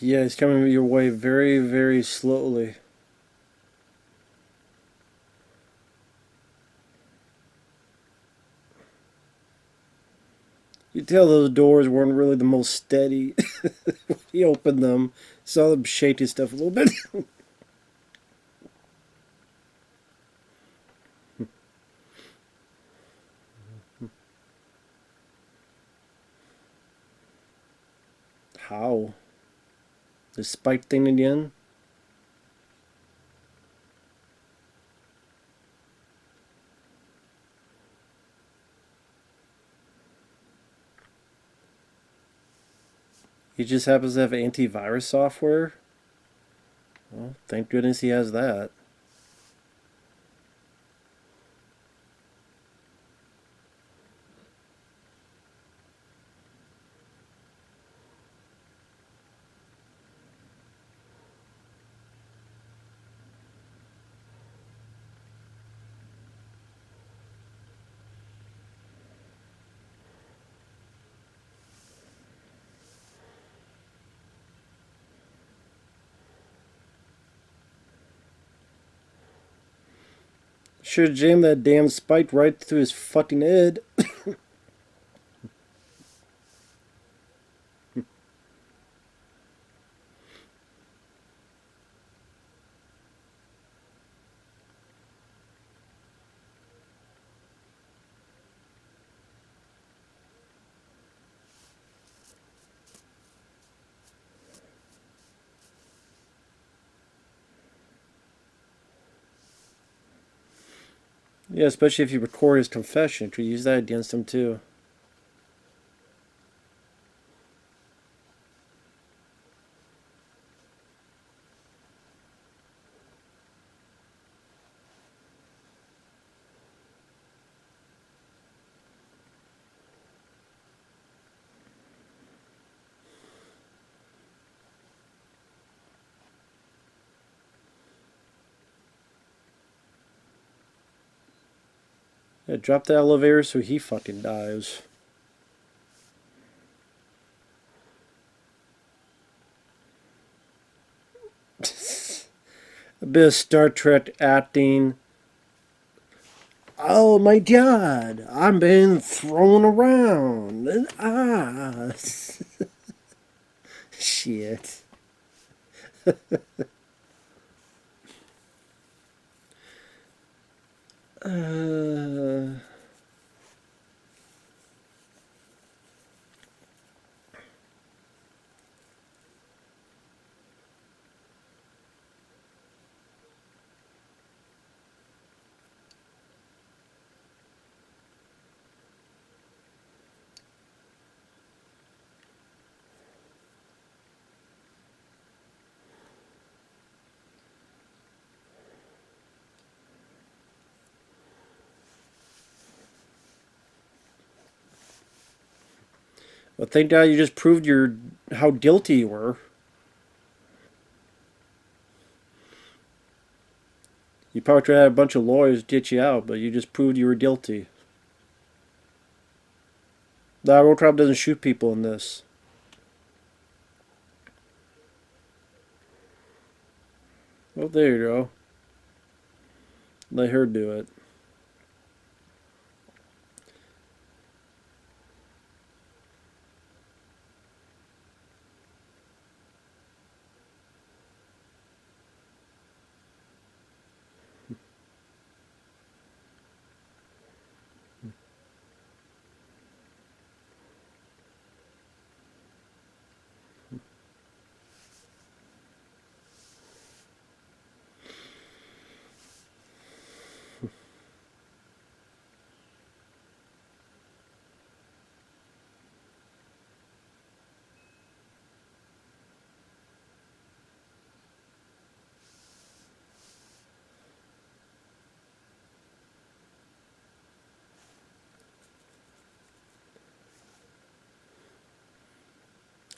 S1: Yeah, he's coming your way very, very slowly. You tell those doors weren't really the most steady. He opened them, saw them shake his stuff a little bit. How? The spike thing again? He just happens to have antivirus software? Well, thank goodness he has that. Should have jammed that damn spike right through his fucking head. Yeah, especially if you record his confession. You could use that against him too. Yeah, drop the elevator so he fucking dies. A bit of Star Trek acting. Oh my god, I'm being thrown around. Ah. Shit. Uh, well, thank God you just proved your how guilty you were. You probably could have had a bunch of lawyers get you out, but you just proved you were guilty. The Robocop doesn't shoot people in this. Well, there you go. Let her do it.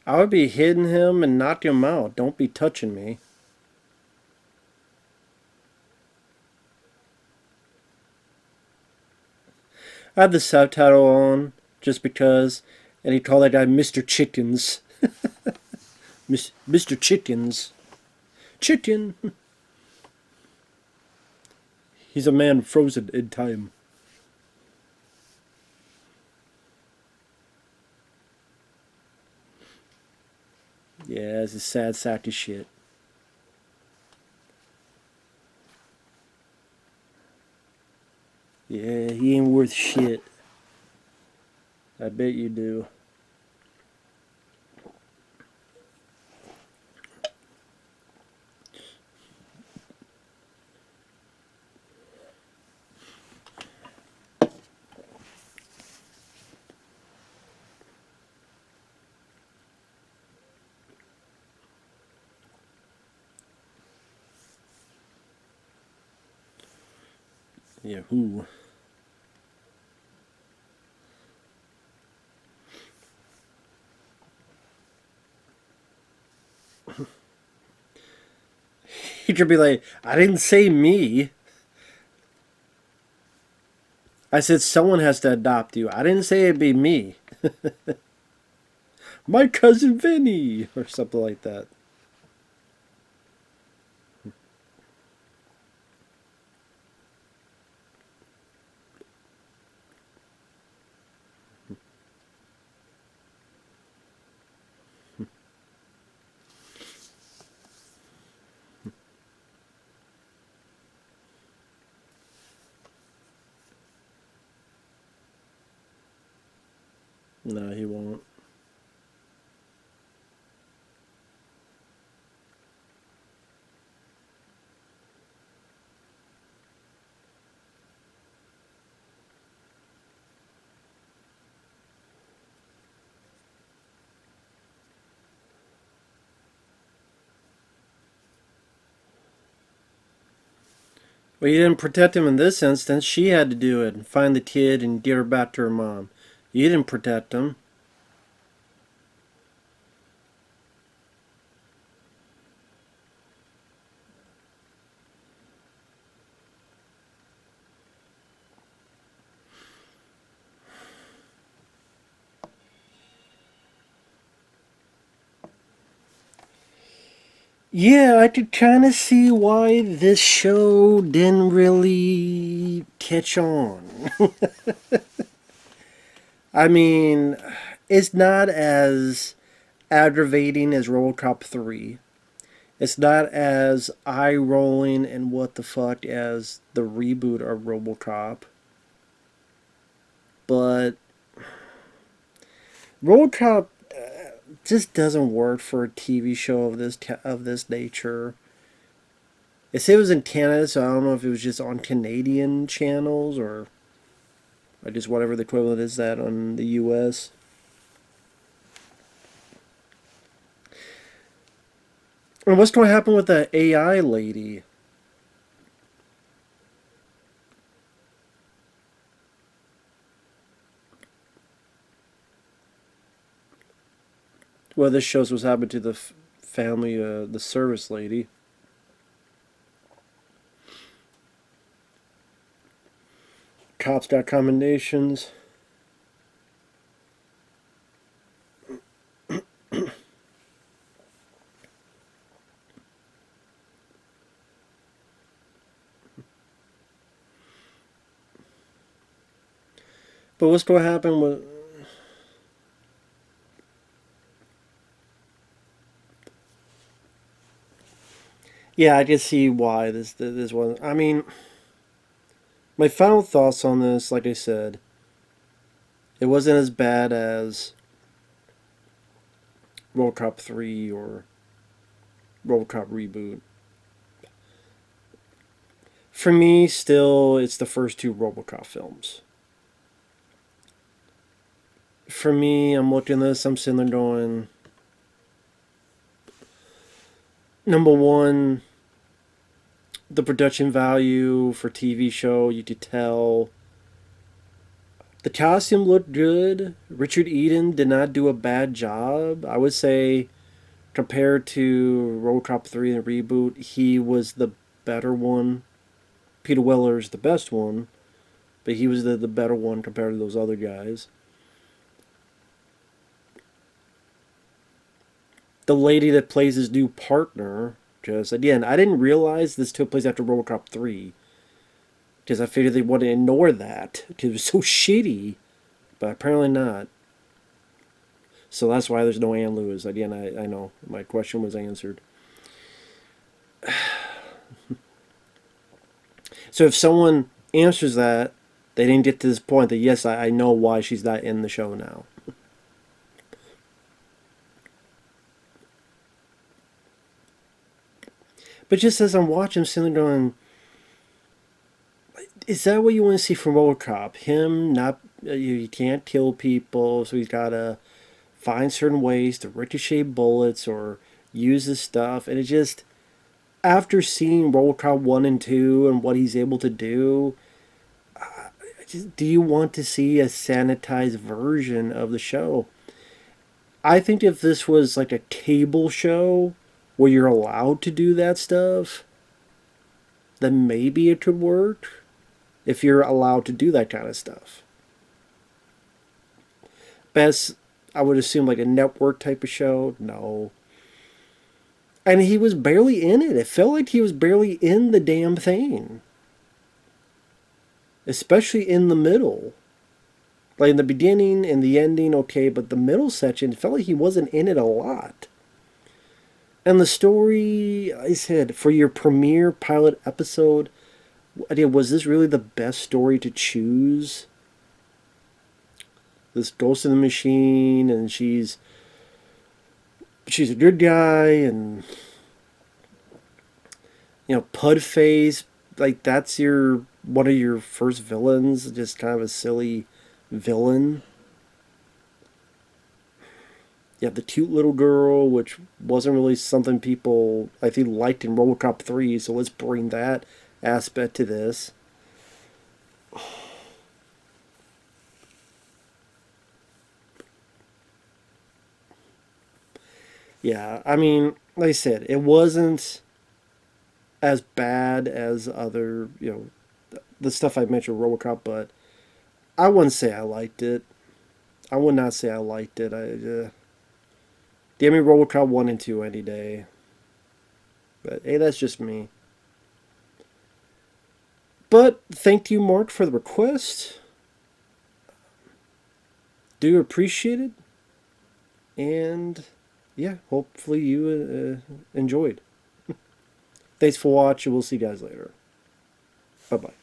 S1: I would be hitting him and knocking him out. Don't be touching me. I had the subtitle on just because, and he called that guy Mr. Chickens. Mr. Chickens. Chicken! He's a man frozen in time. Yeah, it's a sad sack of shit. Yeah, he ain't worth shit. I bet you do. Yeah, who? He could be like, I didn't say me. I said someone has to adopt you. I didn't say it'd be me. My cousin Vinny! Or something like that. No, he won't. Well, you didn't protect him in this instance. She had to do it and find the kid and get her back to her mom. You didn't protect him. Yeah, I could kind of see why this show didn't really catch on. I mean, it's not as aggravating as Robocop 3. It's not as eye rolling and what the fuck as the reboot of Robocop. But Robocop just doesn't work for a TV show of this nature. They say it was in Canada, so I don't know if it was just on Canadian channels or just whatever the equivalent is that on the U.S. And what's going to happen with the AI lady? Well, this shows what's happened to the family, the service lady. Cops got commendations. But what's going to happen with... Yeah, I can see why this one... I mean, my final thoughts on this, like I said, it wasn't as bad as Robocop 3 or Robocop Reboot. For me, still, it's the first two Robocop films. For me, I'm looking at this, I'm sitting there going, number one, the production value for TV show, you could tell. The costume looked good. Richard Eden did not do a bad job. I would say, compared to Robocop 3 and the reboot, he was the better one. Peter Weller's the best one, but he was the better one compared to those other guys. the lady that plays his new partner, because again, I didn't realize this took place after Robocop 3, because I figured they would to ignore that, because it was so shitty, but apparently not. So that's why there's no Ann Lewis. Again, I know, my question was answered. So if someone answers that, they didn't get to this point that, yes, I know why she's not in the show now. But just as I'm watching, I'm sitting there going, is that what you want to see from Robocop? Him not, you can't kill people, so he's got to find certain ways to ricochet bullets or use this stuff. And it just, after seeing Robocop 1 and 2 and what he's able to do, do you want to see a sanitized version of the show? I think if this was like a cable show where you're allowed to do that stuff, then maybe it could work. If you're allowed to do that kind of stuff. Best, I would assume like a network type of show. No. And he was barely in it. It felt like he was barely in the damn thing. Especially in the middle. Like in the beginning and the ending, okay, but the middle section, it felt like he wasn't in it a lot. And the story, I said, for your premiere pilot episode, was this really the best story to choose? This Ghost in the Machine, and she's a good guy, and Pudface, like that's your one of your first villains, just kind of a silly villain. You have the cute little girl, which wasn't really something people I think liked in Robocop 3, so let's bring that aspect to this. Yeah, I mean, like I said, it wasn't as bad as other, the stuff I mentioned, Robocop, but I wouldn't say I liked it. I would not say I liked it. Give me Robocop 1 and 2 any day. But hey, that's just me. But thank you, Mark, for the request. Do appreciate it. And yeah, hopefully you enjoyed. Thanks for watching. We'll see you guys later. Bye bye.